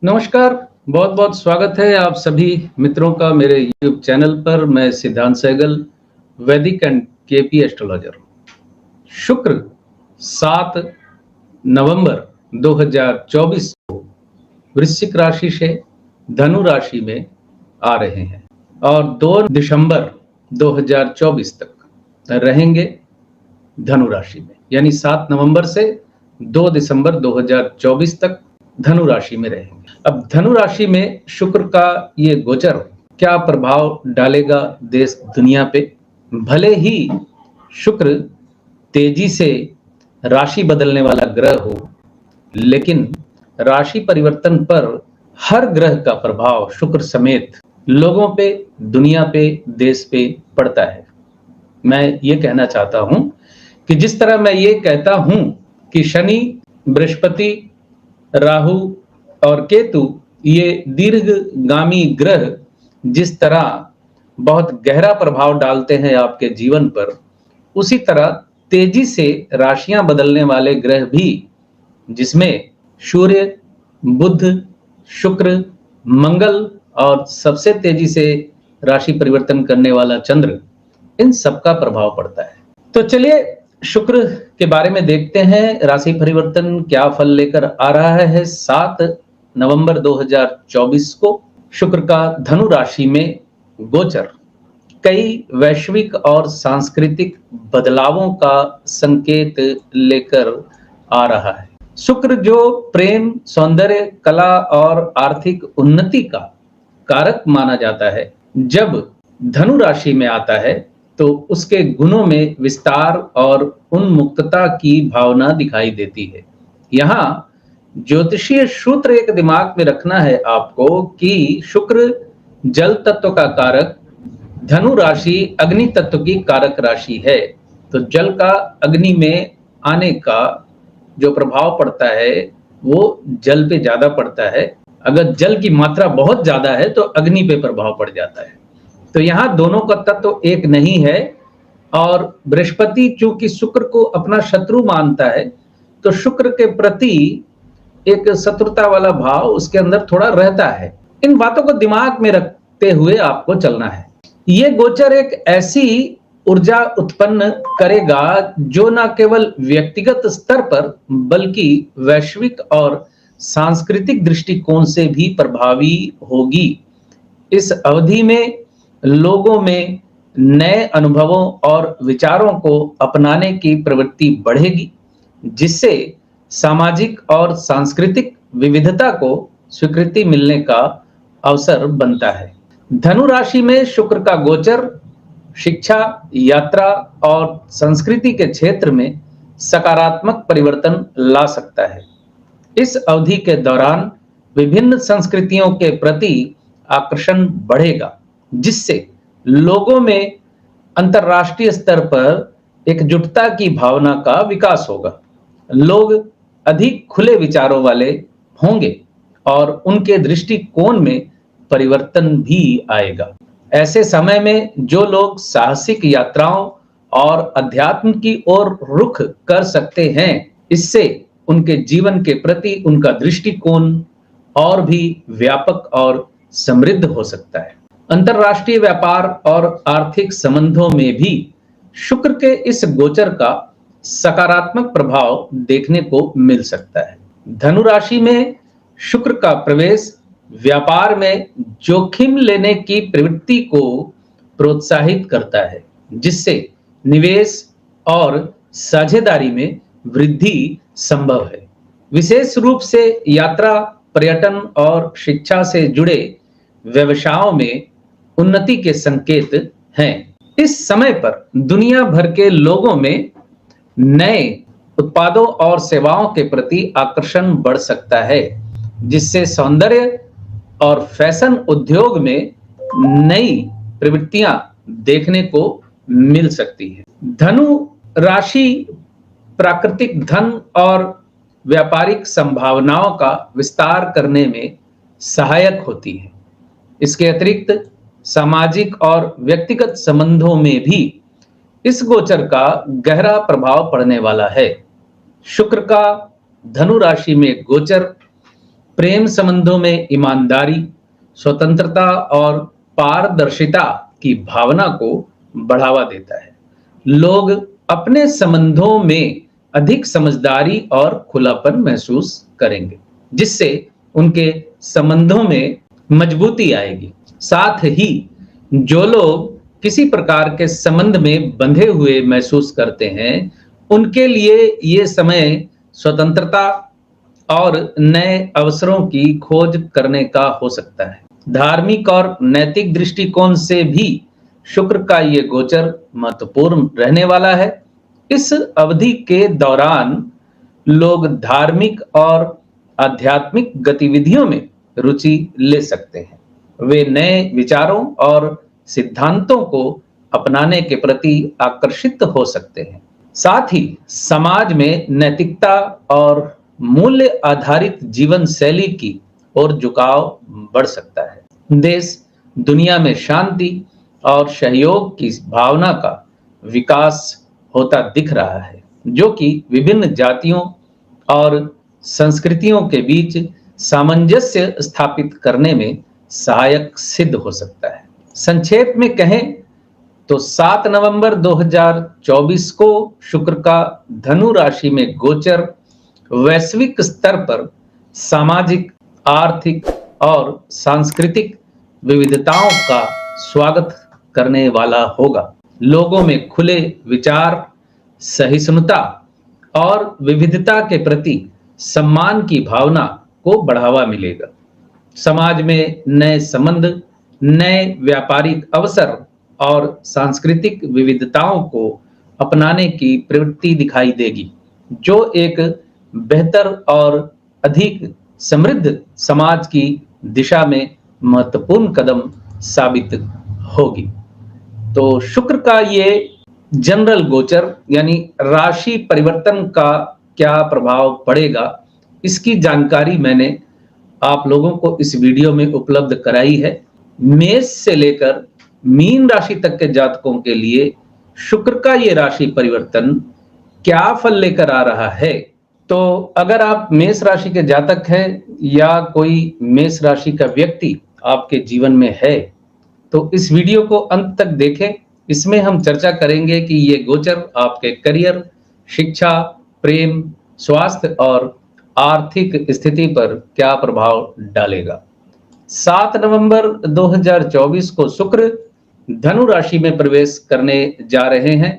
नमस्कार, बहुत-बहुत स्वागत है आप सभी मित्रों का मेरे यूट्यूब चैनल पर। मैं सिद्धांत सहगल, वैदिक एंड केपी एस्ट्रोलॉजर। शुक्र 7 नवंबर 2024 को वृश्चिक राशि से धनु राशि में आ रहे हैं और 2 दिसंबर 2024 तक रहेंगे धनु राशि में, यानी 7 नवंबर से 2 दिसंबर 2024 तक धनु राशि में रहेंगे। अब धनु राशि में शुक्र का ये गोचर क्या प्रभाव डालेगा देश दुनिया पे? भले ही शुक्र तेजी से राशि बदलने वाला ग्रह हो, लेकिन राशि परिवर्तन पर हर ग्रह का प्रभाव शुक्र समेत लोगों पे, दुनिया पे, देश पे पड़ता है। मैं ये कहना चाहता हूं कि जिस तरह मैं ये कहता हूं कि शनि, बृहस्पति, राहु और केतु ये दीर्घगामी ग्रह जिस तरह बहुत गहरा प्रभाव डालते हैं आपके जीवन पर, उसी तरह तेजी से राशियां बदलने वाले ग्रह भी, जिसमें सूर्य, बुध, शुक्र, मंगल और सबसे तेजी से राशि परिवर्तन करने वाला चंद्र, इन सबका प्रभाव पड़ता है। तो चलिए शुक्र के बारे में देखते हैं, राशि परिवर्तन क्या फल लेकर आ रहा है। 7 नवंबर 2024 को शुक्र का धनु राशि में गोचर कई वैश्विक और सांस्कृतिक बदलावों का संकेत लेकर आ रहा है। शुक्र जो प्रेम, सौंदर्य, कला और आर्थिक उन्नति का कारक माना जाता है, जब धनु राशि में आता है तो उसके गुणों में विस्तार और उन्मुक्तता की भावना दिखाई देती है। यहाँ ज्योतिषीय सूत्र एक दिमाग में रखना है आपको कि शुक्र जल तत्व का कारक, धनु राशि अग्नि तत्व की कारक राशि है। तो जल का अग्नि में आने का जो प्रभाव पड़ता है वो जल पे ज्यादा पड़ता है। अगर जल की मात्रा बहुत ज्यादा है तो अग्नि पे प्रभाव पड़ जाता है। तो यहाँ दोनों का तत्व एक नहीं है। और बृहस्पति चूंकि शुक्र को अपना शत्रु मानता है, तो शुक्र के प्रति एक शत्रुता वाला भाव उसके अंदर थोड़ा रहता है। इन बातों को दिमाग में रखते हुए आपको चलना है। ये गोचर एक ऐसी ऊर्जा उत्पन्न करेगा जो न केवल व्यक्तिगत स्तर पर बल्कि वैश्विक और सांस्कृतिक दृष्टिकोण से भी प्रभावी होगी। इस अवधि में लोगों में नए अनुभवों और विचारों को अपनाने की प्रवृत्ति बढ़ेगी, जिससे सामाजिक और सांस्कृतिक विविधता को स्वीकृति मिलने का अवसर बनता है। धनु राशि में शुक्र का गोचर शिक्षा, यात्रा और संस्कृति के क्षेत्र में सकारात्मक परिवर्तन ला सकता है। इस अवधि के दौरान विभिन्न संस्कृतियों के प्रति आकर्षण बढ़ेगा, जिससे लोगों में अंतर्राष्ट्रीय स्तर पर एकजुटता की भावना का विकास होगा। लोग अधिक खुले विचारों वाले होंगे और उनके दृष्टिकोण में परिवर्तन भी आएगा। ऐसे समय में जो लोग साहसिक यात्राओं और अध्यात्म की ओर रुख कर सकते हैं, इससे उनके जीवन के प्रति उनका दृष्टिकोण और भी व्यापक और समृद्ध हो सकता है। अंतरराष्ट्रीय व्यापार और आर्थिक संबंधों में भी शुक्र के इस गोचर का सकारात्मक प्रभाव देखने को मिल सकता है। धनु राशि में शुक्र का प्रवेश व्यापार में जोखिम लेने की प्रवृत्ति को प्रोत्साहित करता है, जिससे निवेश और साझेदारी में वृद्धि संभव है। विशेष रूप से यात्रा, पर्यटन और शिक्षा से जुड़े व्यवसायों में उन्नति के संकेत हैं। इस समय पर दुनिया भर के लोगों में नए उत्पादों और सेवाओं के प्रति आकर्षण बढ़ सकता है, जिससे सौंदर्य और फैशन उद्योग में नई प्रवृत्तियां देखने को मिल सकती है। धनु राशि प्राकृतिक धन और व्यापारिक संभावनाओं का विस्तार करने में सहायक होती है। इसके अतिरिक्त सामाजिक और व्यक्तिगत संबंधों में भी इस गोचर का गहरा प्रभाव पड़ने वाला है। शुक्र का धनु राशि में गोचर प्रेम संबंधों में ईमानदारी, स्वतंत्रता और पारदर्शिता की भावना को बढ़ावा देता है। लोग अपने संबंधों में अधिक समझदारी और खुलापन महसूस करेंगे, जिससे उनके संबंधों में मजबूती आएगी। साथ ही जो लोग किसी प्रकार के संबंध में बंधे हुए महसूस करते हैं, उनके लिए ये समय स्वतंत्रता और नए अवसरों की खोज करने का हो सकता है। धार्मिक और नैतिक दृष्टिकोण से भी शुक्र का ये गोचर महत्वपूर्ण रहने वाला है। इस अवधि के दौरान लोग धार्मिक और आध्यात्मिक गतिविधियों में रुचि ले सकते हैं। वे नए विचारों और सिद्धांतों को अपनाने के प्रति आकर्षित हो सकते हैं। साथ ही समाज में नैतिकता और मूल्य आधारित जीवन शैली की ओर झुकाव बढ़ सकता है। देश दुनिया में शांति और सहयोग की भावना का विकास होता दिख रहा है, जो कि विभिन्न जातियों और संस्कृतियों के बीच सामंजस्य स्थापित करने में सहायक सिद्ध हो सकता है। संक्षेप में कहें तो 7 नवंबर 2024 को शुक्र का धनु राशि में गोचर वैश्विक स्तर पर सामाजिक, आर्थिक और सांस्कृतिक विविधताओं का स्वागत करने वाला होगा। लोगों में खुले विचार, सहिष्णुता और विविधता के प्रति सम्मान की भावना को बढ़ावा मिलेगा। समाज में नए संबंध, नए व्यापारिक अवसर और सांस्कृतिक विविधताओं को अपनाने की प्रवृत्ति दिखाई देगी, जो एक बेहतर और अधिक समृद्ध समाज की दिशा में महत्वपूर्ण कदम साबित होगी। तो शुक्र का ये जनरल गोचर यानी राशि परिवर्तन का क्या प्रभाव पड़ेगा, इसकी जानकारी मैंने आप लोगों को इस वीडियो में उपलब्ध कराई है। मेष से लेकर मीन राशि तक के जातकों के लिए शुक्र का ये राशि परिवर्तन क्या फल लेकर आ रहा है। तो अगर आप मेष राशि के जातक हैं या कोई मेष राशि का व्यक्ति आपके जीवन में है, तो इस वीडियो को अंत तक देखें। इसमें हम चर्चा करेंगे कि ये गोचर आपके करियर, शिक्षा, प्रेम, स्वास्थ्य और आर्थिक स्थिति पर क्या प्रभाव डालेगा। 7 नवंबर 2024 को शुक्र धनु राशि में प्रवेश करने जा रहे हैं।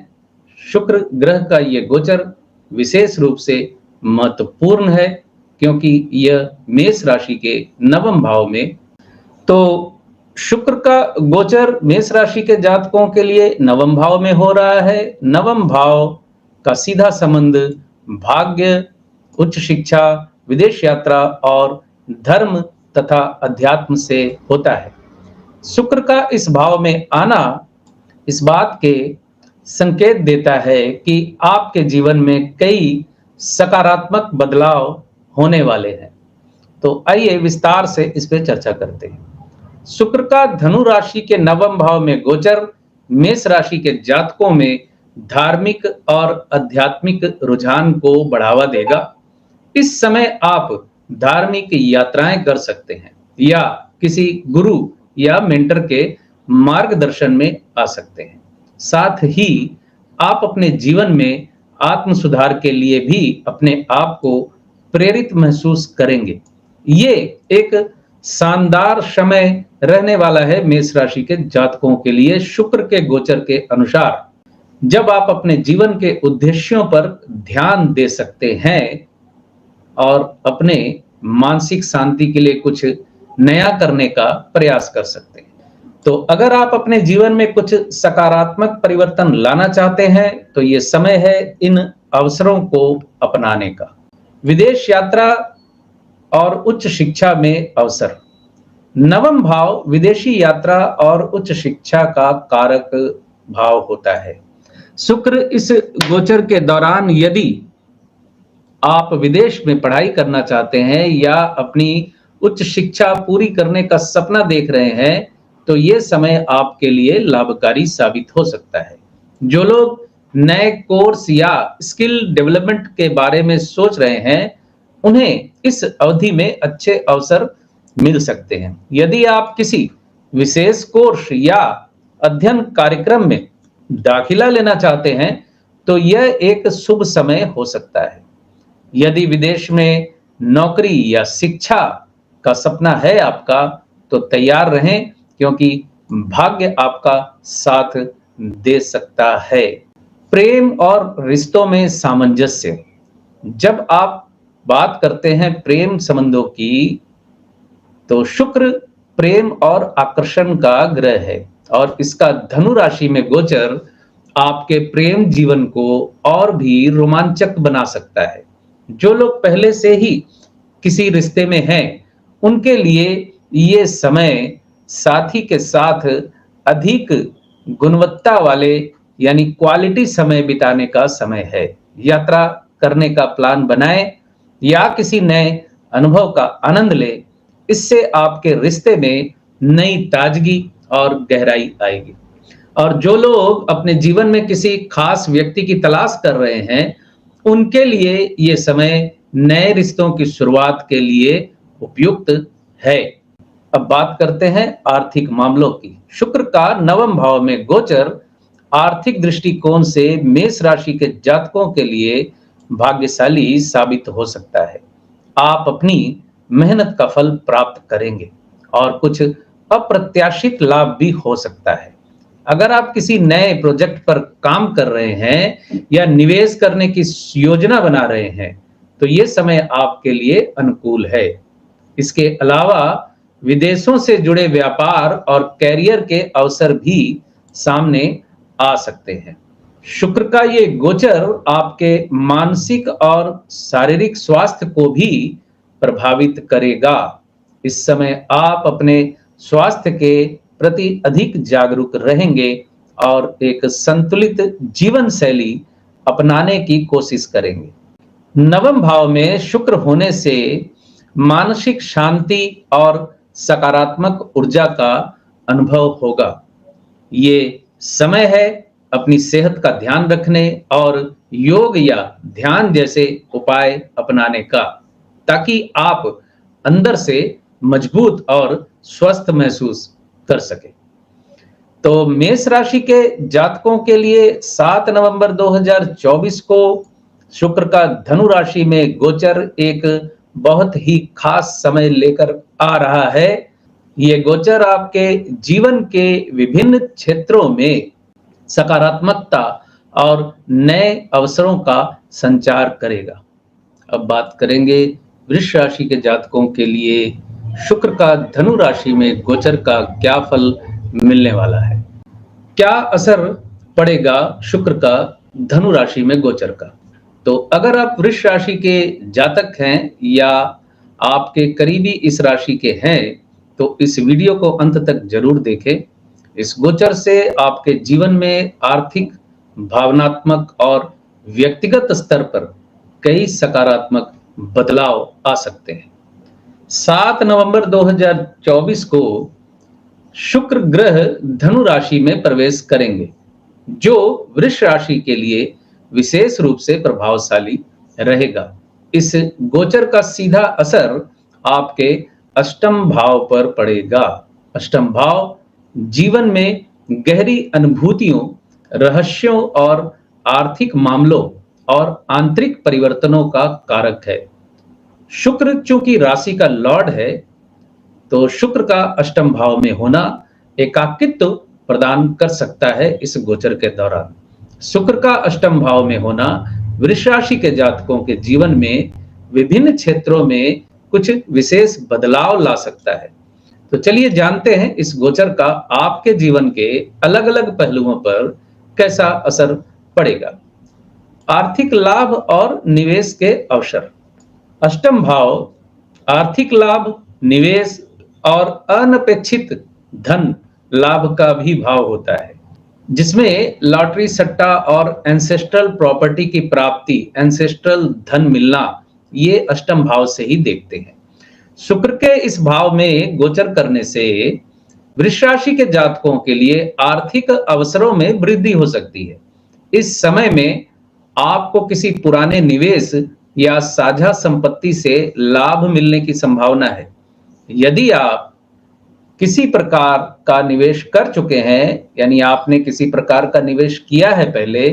शुक्र ग्रह का ये गोचर विशेष रूप से महत्वपूर्ण है, क्योंकि यह मेष राशि के नवम भाव में, तो शुक्र का गोचर मेष राशि के जातकों के लिए नवम भाव में हो रहा है। नवम भाव का सीधा संबंध भाग्य, उच्च शिक्षा, विदेश यात्रा और धर्म तथा अध्यात्म से होता है। शुक्र का इस भाव में आना इस बात के संकेत देता है कि आपके जीवन में कई सकारात्मक बदलाव होने वाले हैं। तो आइए विस्तार से इस पर चर्चा करते हैं। शुक्र का धनु राशि के नवम भाव में गोचर मेष राशि के जातकों में धार्मिक और आध्यात्मिक रुझान को बढ़ावा देगा। इस समय आप धार्मिक यात्राएं कर सकते हैं या किसी गुरु या मेंटर के मार्गदर्शन में आ सकते हैं। साथ ही आप अपने जीवन में आत्म सुधार के लिए भी अपने आप को प्रेरित महसूस करेंगे। ये एक शानदार समय रहने वाला है मेष राशि के जातकों के लिए। शुक्र के गोचर के अनुसार जब आप अपने जीवन के उद्देश्यों पर ध्यान दे सकते हैं और अपने मानसिक शांति के लिए कुछ नया करने का प्रयास कर सकते हैं। तो अगर आप अपने जीवन में कुछ सकारात्मक परिवर्तन लाना चाहते हैं, तो ये समय है इन अवसरों को अपनाने का। विदेश यात्रा और उच्च शिक्षा में अवसर। नवम भाव विदेशी यात्रा और उच्च शिक्षा का कारक भाव होता है। शुक्र इस गोचर के दौरान यदि आप विदेश में पढ़ाई करना चाहते हैं या अपनी उच्च शिक्षा पूरी करने का सपना देख रहे हैं, तो ये समय आपके लिए लाभकारी साबित हो सकता है। जो लोग नए कोर्स या स्किल डेवलपमेंट के बारे में सोच रहे हैं, उन्हें इस अवधि में अच्छे अवसर मिल सकते हैं। यदि आप किसी विशेष कोर्स या अध्ययन कार्यक्रम में दाखिला लेना चाहते हैं तो यह एक शुभ समय हो सकता है। यदि विदेश में नौकरी या शिक्षा का सपना है आपका तो तैयार रहें, क्योंकि भाग्य आपका साथ दे सकता है। प्रेम और रिश्तों में सामंजस्य। जब आप बात करते हैं प्रेम संबंधों की, तो शुक्र प्रेम और आकर्षण का ग्रह है और इसका धनु राशि में गोचर आपके प्रेम जीवन को और भी रोमांचक बना सकता है। जो लोग पहले से ही किसी रिश्ते में हैं, उनके लिए ये समय साथी के साथ अधिक गुणवत्ता वाले यानी क्वालिटी समय बिताने का समय है। यात्रा करने का प्लान बनाएं या किसी नए अनुभव का आनंद लें। इससे आपके रिश्ते में नई ताजगी और गहराई आएगी। और जो लोग अपने जीवन में किसी खास व्यक्ति की तलाश कर रहे हैं, उनके लिए ये समय नए रिश्तों की शुरुआत के लिए उपयुक्त है। अब बात करते हैं आर्थिक मामलों की। शुक्र का नवम भाव में गोचर आर्थिक दृष्टिकोण से मेष राशि के जातकों के लिए भाग्यशाली साबित हो सकता है। आप अपनी मेहनत का फल प्राप्त करेंगे और कुछ अप्रत्याशित लाभ भी हो सकता है। अगर आप किसी नए प्रोजेक्ट पर काम कर रहे हैं या निवेश करने की योजना बना रहे हैं तो ये समय आपके लिए अनुकूल है। इसके अलावा विदेशों से जुड़े व्यापार और कैरियर के अवसर भी सामने आ सकते हैं। शुक्र का ये गोचर आपके मानसिक और शारीरिक स्वास्थ्य को भी प्रभावित करेगा। इस समय आप अपने स्वास्थ्य के प्रति अधिक जागरूक रहेंगे और एक संतुलित जीवन शैली अपनाने की कोशिश करेंगे। नवम भाव में शुक्र होने से मानसिक शांति और सकारात्मक ऊर्जा का अनुभव होगा। ये समय है अपनी सेहत का ध्यान रखने और योग या ध्यान जैसे उपाय अपनाने का, ताकि आप अंदर से मजबूत और स्वस्थ महसूस कर सके। तो मेष राशि के जातकों के लिए 7 नवंबर 2024 को शुक्र का धनु राशि में गोचर एक बहुत ही खास समय लेकर आ रहा है। ये गोचर आपके जीवन के विभिन्न क्षेत्रों में सकारात्मकता और नए अवसरों का संचार करेगा। अब बात करेंगे वृष राशि के जातकों के लिए शुक्र का धनु राशि में गोचर का क्या फल मिलने वाला है। क्या असर पड़ेगा शुक्र का धनु राशि में गोचर का। तो अगर आप वृष राशि के जातक हैं या आपके करीबी इस राशि के हैं तो इस वीडियो को अंत तक जरूर देखें। इस गोचर से आपके जीवन में आर्थिक, भावनात्मक और व्यक्तिगत स्तर पर कई सकारात्मक बदलाव आ सकते हैं। 7 नवंबर 2024 को शुक्र ग्रह धनु राशि में प्रवेश करेंगे, जो वृष राशि के लिए विशेष रूप से प्रभावशाली रहेगा। इस गोचर का सीधा असर आपके अष्टम भाव पर पड़ेगा। अष्टम भाव जीवन में गहरी अनुभूतियों, रहस्यों और आर्थिक मामलों और आंतरिक परिवर्तनों का कारक है। शुक्र चूंकि राशि का लॉर्ड है, तो शुक्र का अष्टम भाव में होना एकाकित्व प्रदान कर सकता है। इस गोचर के दौरान शुक्र का अष्टम भाव में होना वृष राशि के जातकों के जीवन में विभिन्न क्षेत्रों में कुछ विशेष बदलाव ला सकता है। तो चलिए जानते हैं इस गोचर का आपके जीवन के अलग अलग पहलुओं पर कैसा असर पड़ेगा। आर्थिक लाभ और निवेश के अवसर। अष्टम भाव आर्थिक लाभ, निवेश और अनपेक्षित धन लाभ का भी भाव होता है, जिसमें लॉटरी, सट्टा और एंसेस्ट्रल प्रॉपर्टी की प्राप्ति, एंसेस्ट्रल धन मिलना, ये अष्टम भाव से ही देखते हैं। शुक्र के इस भाव में गोचर करने से वृष राशि के जातकों के लिए आर्थिक अवसरों में वृद्धि हो सकती है। इस समय में आपको किसी पुराने निवेश या साझा संपत्ति से लाभ मिलने की संभावना है। यदि आप किसी प्रकार का निवेश कर चुके हैं, यानी आपने किसी प्रकार का निवेश किया है पहले,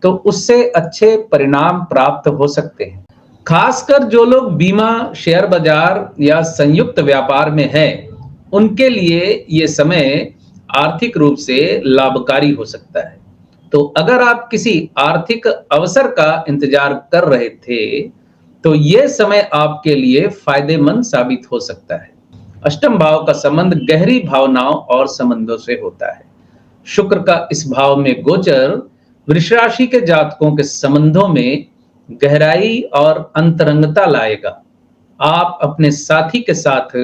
तो उससे अच्छे परिणाम प्राप्त हो सकते हैं। खासकर जो लोग बीमा, शेयर बाजार या संयुक्त व्यापार में हैं, उनके लिए ये समय आर्थिक रूप से लाभकारी हो सकता है। तो अगर आप किसी आर्थिक अवसर का इंतजार कर रहे थे, तो ये समय आपके लिए फायदेमंद साबित हो सकता है। अष्टम भाव का संबंध गहरी भावनाओं और संबंधों से होता है। शुक्र का इस भाव में गोचर वृष राशि के जातकों के संबंधों में गहराई और अंतरंगता लाएगा। आप अपने साथी के साथ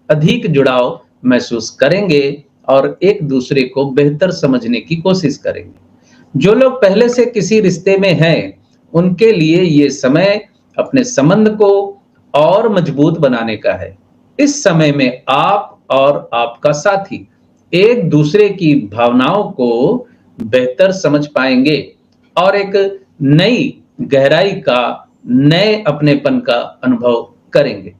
अधिक जुड़ाव महसूस करेंगे और एक दूसरे को बेहतर समझने की कोशिश करेंगे। जो लोग पहले से किसी रिश्ते में हैं, उनके लिए ये समय अपने संबंध को और मजबूत बनाने का है। इस समय में आप और आपका साथी एक दूसरे की भावनाओं को बेहतर समझ पाएंगे और एक नई गहराई का, नए अपनेपन का अनुभव करेंगे।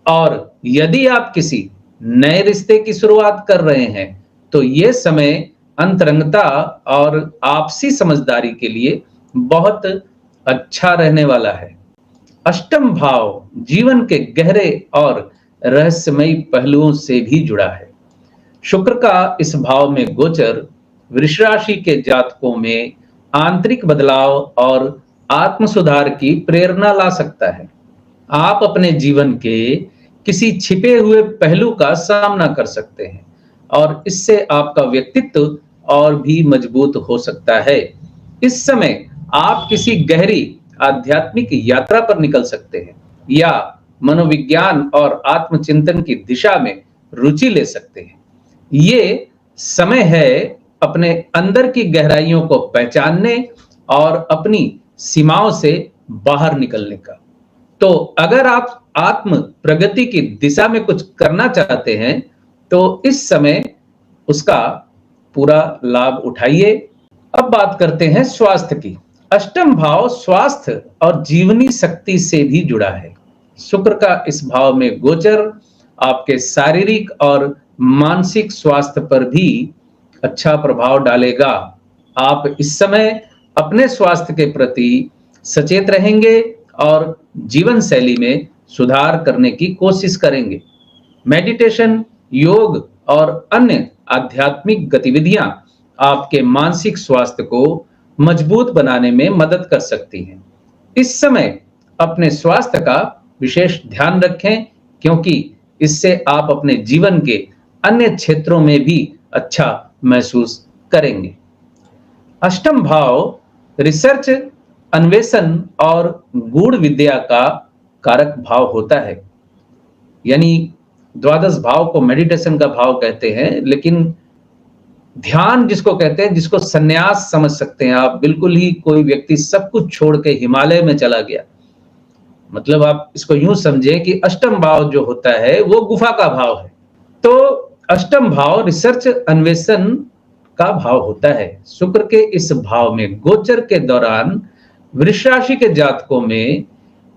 और यदि आप किसी नए रिश्ते की शुरुआत कर रहे हैं, तो ये समय अंतरंगता और आपसी समझदारी के लिए बहुत अच्छा रहने वाला है। अष्टम भाव जीवन के गहरे और रहस्यमयी पहलुओं से भी जुड़ा है। शुक्र का इस भाव में गोचर वृष राशि के जातकों में आंतरिक बदलाव और आत्म सुधार की प्रेरणा ला सकता है। आप अपने जीवन के किसी छिपे हुए पहलू का सामना कर सकते हैं और इससे आपका व्यक्तित्व और भी मजबूत हो सकता है। इस समय आप किसी गहरी आध्यात्मिक यात्रा पर निकल सकते हैं या मनोविज्ञान और आत्मचिंतन की दिशा में रुचि ले सकते हैं। ये समय है अपने अंदर की गहराइयों को पहचानने और अपनी सीमाओं से बाहर निकलने का। तो अगर आप आत्म प्रगति की दिशा में कुछ करना चाहते हैं, तो इस समय उसका पूरा लाभ उठाइए। अब बात करते हैं स्वास्थ्य की। अष्टम भाव स्वास्थ्य और जीवनी शक्ति से भी जुड़ा है। शुक्र का इस भाव में गोचर आपके शारीरिक और मानसिक स्वास्थ्य पर भी अच्छा प्रभाव डालेगा। आप इस समय अपने स्वास्थ्य के प्रति सचेत रहेंगे और जीवन शैली में सुधार करने की कोशिश करेंगे। मेडिटेशन, योग और अन्य आध्यात्मिक गतिविधियां आपके मानसिक स्वास्थ्य को मजबूत बनाने में मदद कर सकती हैं। इस समय अपने स्वास्थ्य का विशेष ध्यान रखें, क्योंकि इससे आप अपने जीवन के अन्य क्षेत्रों में भी अच्छा महसूस करेंगे। अष्टम भाव रिसर्च, अन्वेषण और गूढ़ विद्या का कारक भाव होता है। यानी द्वादश भाव को मेडिटेशन का भाव कहते हैं, लेकिन ध्यान जिसको कहते हैं, जिसको संन्यास समझ सकते हैं आप। बिल्कुल ही कोई व्यक्ति सब कुछ छोड़ के हिमालय में चला गया, मतलब आप इसको यूं समझें कि अष्टम भाव जो होता है वो गुफा का भाव है। तो अष्टम भाव रिसर्च, अन्वेषण का भाव होता है। शुक्र के इस भाव में गोचर के दौरान वृष राशि के जातकों में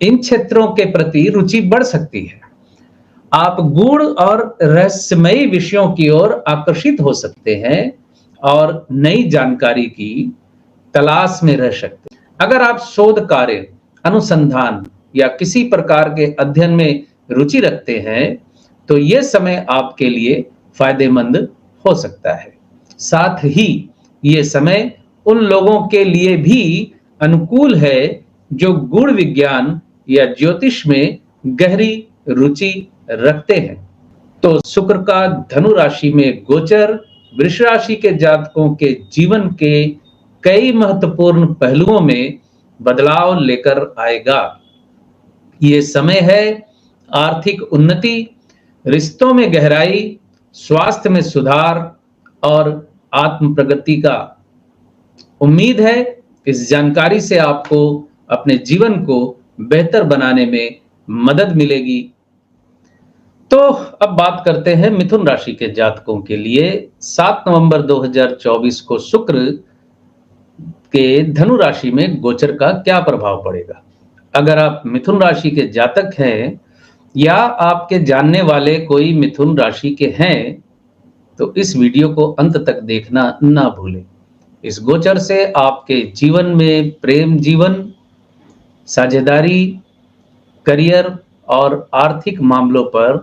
इन क्षेत्रों के प्रति रुचि बढ़ सकती है। आप गूढ़ और रहस्यमयी विषयों की ओर आकर्षित हो सकते हैं और नई जानकारी की तलाश में रह सकते हैं। अगर आप शोध कार्य, अनुसंधान या किसी प्रकार के अध्ययन में रुचि रखते हैं, तो यह समय आपके लिए फायदेमंद हो सकता है। साथ ही ये समय उन लोगों के लिए भी अनुकूल है जो गूढ़ विज्ञान या ज्योतिष में गहरी रुचि रखते हैं। तो शुक्र का धनु राशि में गोचर वृष राशि के जातकों के जीवन के कई महत्वपूर्ण पहलुओं में बदलाव लेकर आएगा। ये समय है आर्थिक उन्नति, रिश्तों में गहराई, स्वास्थ्य में सुधार और आत्म प्रगति का। उम्मीद है इस जानकारी से आपको अपने जीवन को बेहतर बनाने में मदद मिलेगी। तो अब बात करते हैं मिथुन राशि के जातकों के लिए 7 नवंबर 2024 को शुक्र के धनु राशि में गोचर का क्या प्रभाव पड़ेगा। अगर आप मिथुन राशि के जातक हैं या आपके जानने वाले कोई मिथुन राशि के हैं तो इस वीडियो को अंत तक देखना ना भूलें। इस गोचर से आपके जीवन में प्रेम जीवन, साझेदारी, करियर और आर्थिक मामलों पर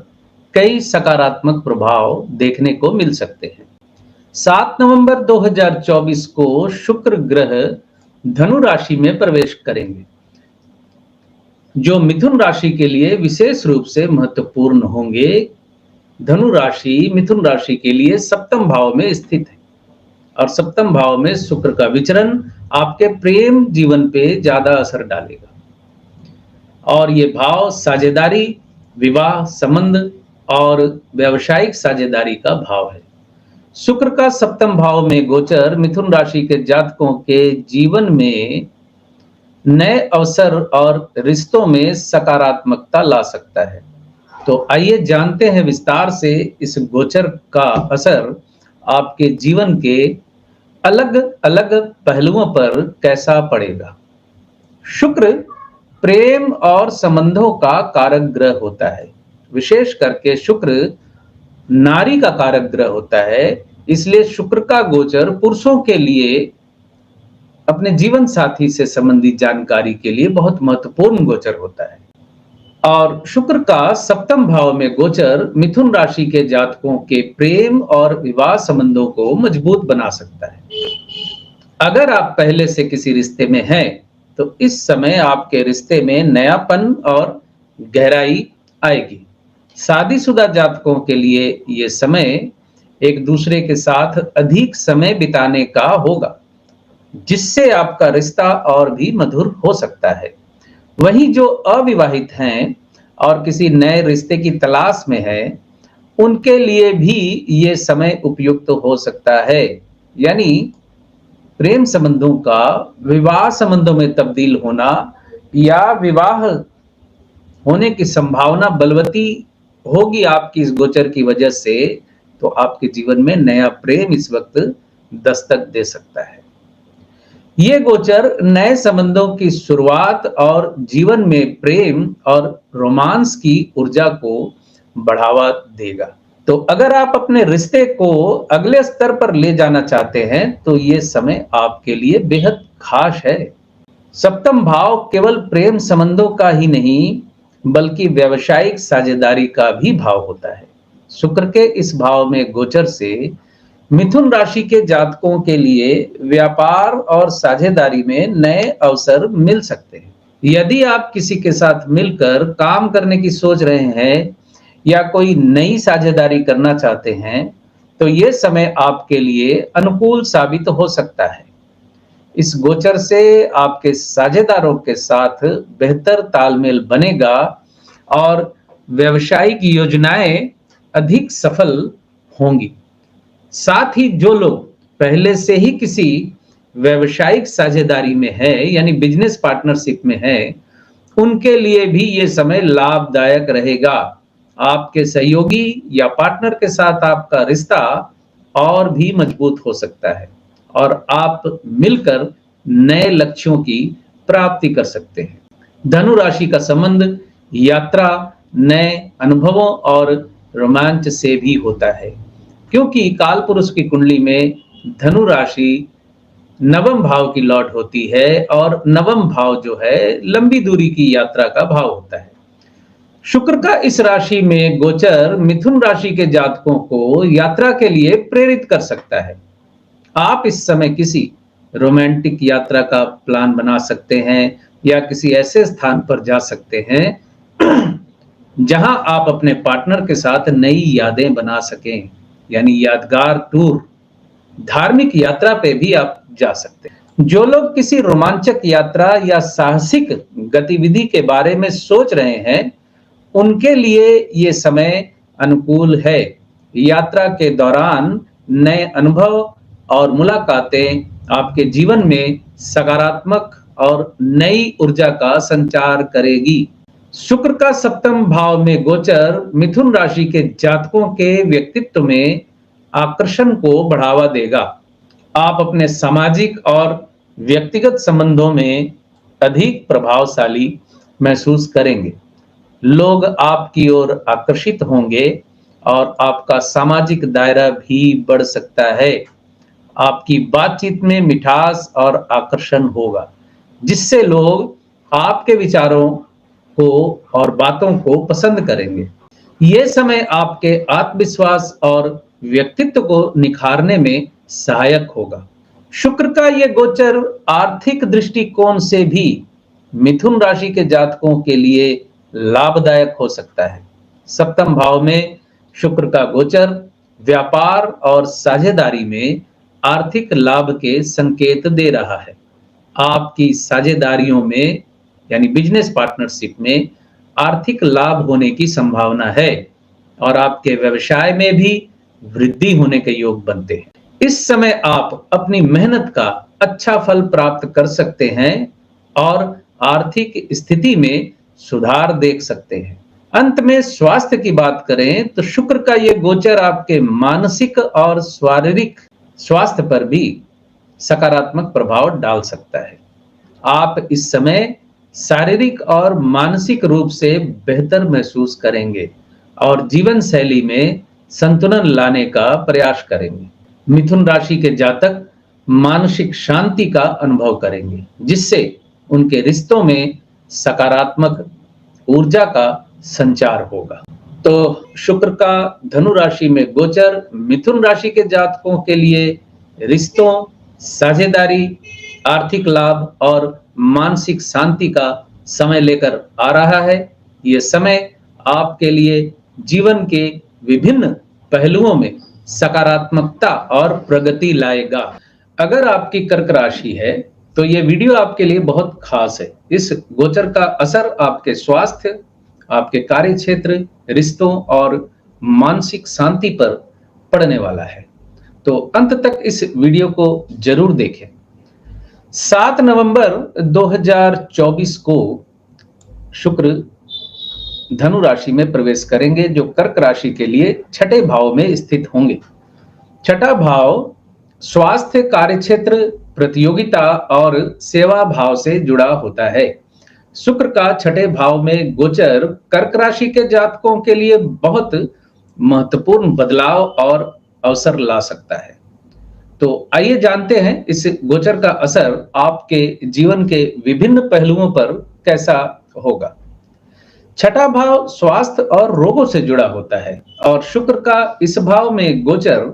कई सकारात्मक प्रभाव देखने को मिल सकते हैं। 7 नवंबर 2024 को शुक्र ग्रह धनु राशि में प्रवेश करेंगे, जो मिथुन राशि के लिए विशेष रूप से महत्वपूर्ण होंगे। धनु राशि मिथुन राशि के लिए सप्तम भाव में स्थित है और सप्तम भाव में शुक्र का विचरण आपके प्रेम जीवन पे ज्यादा असर डालेगा और ये भाव साझेदारी, विवाह संबंध और व्यावसायिक साझेदारी का भाव है। शुक्र का सप्तम भाव में गोचर मिथुन राशि के जातकों के जीवन में नए अवसर और रिश्तों में सकारात्मकता ला सकता है। तो आइए जानते हैं विस्तार से इस गोचर का असर आपके जीवन के अलग अलग पहलुओं पर कैसा पड़ेगा। शुक्र प्रेम और संबंधों का कारक ग्रह होता है। विशेष करके शुक्र नारी का कारक ग्रह होता है, इसलिए शुक्र का गोचर पुरुषों के लिए अपने जीवन साथी से संबंधित जानकारी के लिए बहुत महत्वपूर्ण गोचर होता है। और शुक्र का सप्तम भाव में गोचर मिथुन राशि के जातकों के प्रेम और विवाह संबंधों को मजबूत बना सकता है। अगर आप पहले से किसी रिश्ते में हैं तो इस समय आपके रिश्ते में नयापन और गहराई आएगी। शादीशुदा जातकों के लिए ये समय एक दूसरे के साथ अधिक समय बिताने का होगा, जिससे आपका रिश्ता और भी मधुर हो सकता है। वहीं जो अविवाहित हैं और किसी नए रिश्ते की तलाश में हैं, उनके लिए भी ये समय उपयुक्त हो सकता है। यानी प्रेम संबंधों का विवाह संबंधों में तब्दील होना या विवाह होने की संभावना बलवती होगी आपकी इस गोचर की वजह से, तो आपके जीवन में नया प्रेम इस वक्त दस्तक दे सकता है। ये गोचर नए संबंधों की शुरुआत और जीवन में प्रेम और रोमांस की ऊर्जा को बढ़ावा देगा। तो अगर आप अपने रिश्ते को अगले स्तर पर ले जाना चाहते हैं तो ये समय आपके लिए बेहद खास है। सप्तम भाव केवल प्रेम संबंधों का ही नहीं बल्कि व्यावसायिक साझेदारी का भी भाव होता है। शुक्र के इस भाव में गोचर से मिथुन राशि के जातकों के लिए व्यापार और साझेदारी में नए अवसर मिल सकते हैं। यदि आप किसी के साथ मिलकर काम करने की सोच रहे हैं या कोई नई साझेदारी करना चाहते हैं तो ये समय आपके लिए अनुकूल साबित हो सकता है। इस गोचर से आपके साझेदारों के साथ बेहतर तालमेल बनेगा और व्यावसायिक योजनाएं अधिक सफल होंगी। साथ ही जो लोग पहले से ही किसी व्यावसायिक साझेदारी में है यानी बिजनेस पार्टनरशिप में है, उनके लिए भी ये समय लाभदायक रहेगा। आपके सहयोगी या पार्टनर के साथ आपका रिश्ता और भी मजबूत हो सकता है और आप मिलकर नए लक्ष्यों की प्राप्ति कर सकते हैं। धनु राशि का संबंध यात्रा, नए अनुभवों और रोमांच से भी होता है, क्योंकि काल पुरुष की कुंडली में धनु राशि नवम भाव की लौट होती है और नवम भाव जो है लंबी दूरी की यात्रा का भाव होता है। शुक्र का इस राशि में गोचर मिथुन राशि के जातकों को यात्रा के लिए प्रेरित कर सकता है। आप इस समय किसी रोमांटिक यात्रा का प्लान बना सकते हैं या किसी ऐसे स्थान पर जा सकते हैं जहां आप अपने पार्टनर के साथ नई यादें बना सकें, यानी यादगार टूर। धार्मिक यात्रा पे भी आप जा सकते हैं। जो लोग किसी रोमांचक यात्रा या साहसिक गतिविधि के बारे में सोच रहे हैं, उनके लिए ये समय अनुकूल है। यात्रा के दौरान नए अनुभव और मुलाकातें आपके जीवन में सकारात्मक और नई ऊर्जा का संचार करेगी। शुक्र का सप्तम भाव में गोचर मिथुन राशि के जातकों के व्यक्तित्व में आकर्षण को बढ़ावा देगा। आप अपने सामाजिक और व्यक्तिगत संबंधों में अधिक प्रभावशाली महसूस करेंगे। लोग आपकी ओर आकर्षित होंगे और आपका सामाजिक दायरा भी बढ़ सकता है। आपकी बातचीत में मिठास और आकर्षण होगा, जिससे लोग आपके विचारों को और बातों को पसंद करेंगे। ये समय आपके आत्मविश्वास और व्यक्तित्व को निखारने में सहायक होगा। शुक्र का ये गोचर आर्थिक दृष्टिकोण से भी मिथुन राशि के जातकों के लिए लाभदायक हो सकता है। सप्तम भाव में शुक्र का गोचर व्यापार और साझेदारी में आर्थिक लाभ के संकेत दे रहा है। आपकी साझेदारियों में यानी बिजनेस पार्टनरशिप में आर्थिक लाभ होने की संभावना है और आपके व्यवसाय में भी वृद्धि होने के योग बनते हैं। इस समय आप अपनी मेहनत का अच्छा फल प्राप्त कर सकते हैं और आर्थिक स्थिति में सुधार देख सकते हैं। अंत में स्वास्थ्य की बात करें तो शुक्र का यह गोचर आपके मानसिक और शारीरिक स्वास्थ्य पर भी सकारात्मक प्रभाव डाल सकता है। आप इस समय शारीरिक और मानसिक रूप से बेहतर महसूस करेंगे और जीवन शैली में संतुलन लाने का प्रयास करेंगे। मिथुन राशि के जातक मानसिक शांति का अनुभव करेंगे, जिससे उनके रिश्तों में सकारात्मक ऊर्जा का संचार होगा। तो शुक्र का धनु राशि में गोचर मिथुन राशि के जातकों के लिए रिश्तों, साझेदारी, आर्थिक लाभ और मानसिक शांति का समय लेकर आ रहा है। ये समय आपके लिए जीवन के विभिन्न पहलुओं में सकारात्मकता और प्रगति लाएगा। अगर आपकी कर्क राशि है तो ये वीडियो आपके लिए बहुत खास है। इस गोचर का असर आपके स्वास्थ्य, आपके कार्य क्षेत्र, रिश्तों और मानसिक शांति पर पड़ने वाला है, तो अंत तक इस वीडियो को जरूर देखें। 7 नवंबर 2024 को शुक्र धनु राशि में प्रवेश करेंगे, जो कर्क राशि के लिए छठे भाव में स्थित होंगे। छठा भाव स्वास्थ्य, कार्यक्षेत्र, प्रतियोगिता और सेवा भाव से जुड़ा होता है। शुक्र का छठे भाव में गोचर कर्क राशि के जातकों के लिए बहुत महत्वपूर्ण बदलाव और अवसर ला सकता है। तो आइए जानते हैं इस गोचर का असर आपके जीवन के विभिन्न पहलुओं पर कैसा होगा। छठा भाव स्वास्थ्य और रोगों से जुड़ा होता है और शुक्र का इस भाव में गोचर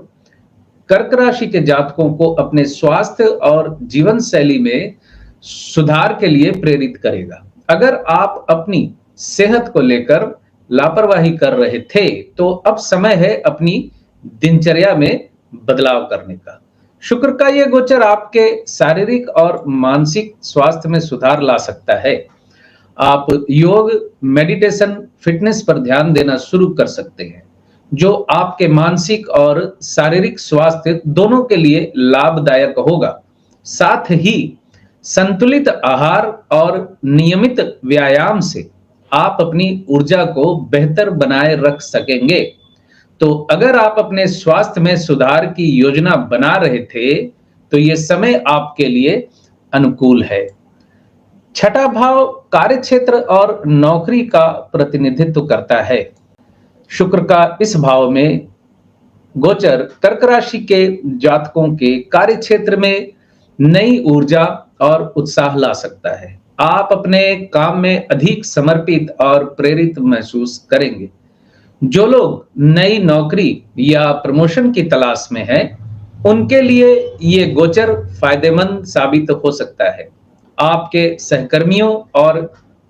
कर्क राशि के जातकों को अपने स्वास्थ्य और जीवन शैली में सुधार के लिए प्रेरित करेगा। अगर आप अपनी सेहत को लेकर लापरवाही कर रहे थे तो अब समय है अपनी दिनचर्या में बदलाव करने का। शुक्र का यह गोचर आपके शारीरिक और मानसिक स्वास्थ्य में सुधार ला सकता है। आप योग, मेडिटेशन, फिटनेस पर ध्यान देना शुरू कर सकते हैं, जो आपके मानसिक और शारीरिक स्वास्थ्य दोनों के लिए लाभदायक होगा। साथ ही संतुलित आहार और नियमित व्यायाम से आप अपनी ऊर्जा को बेहतर बनाए रख सकेंगे। तो अगर आप अपने स्वास्थ्य में सुधार की योजना बना रहे थे तो यह समय आपके लिए अनुकूल है। छठा भाव कार्यक्षेत्र और नौकरी का प्रतिनिधित्व करता है। शुक्र का इस भाव में गोचर कर्क राशि के जातकों के कार्यक्षेत्र में नई ऊर्जा और उत्साह ला सकता है। आप अपने काम में अधिक समर्पित और प्रेरित महसूस करेंगे। जो लोग नई नौकरी या प्रमोशन की तलाश में हैं, उनके लिए ये गोचर फायदेमंद साबित हो सकता है। आपके सहकर्मियों और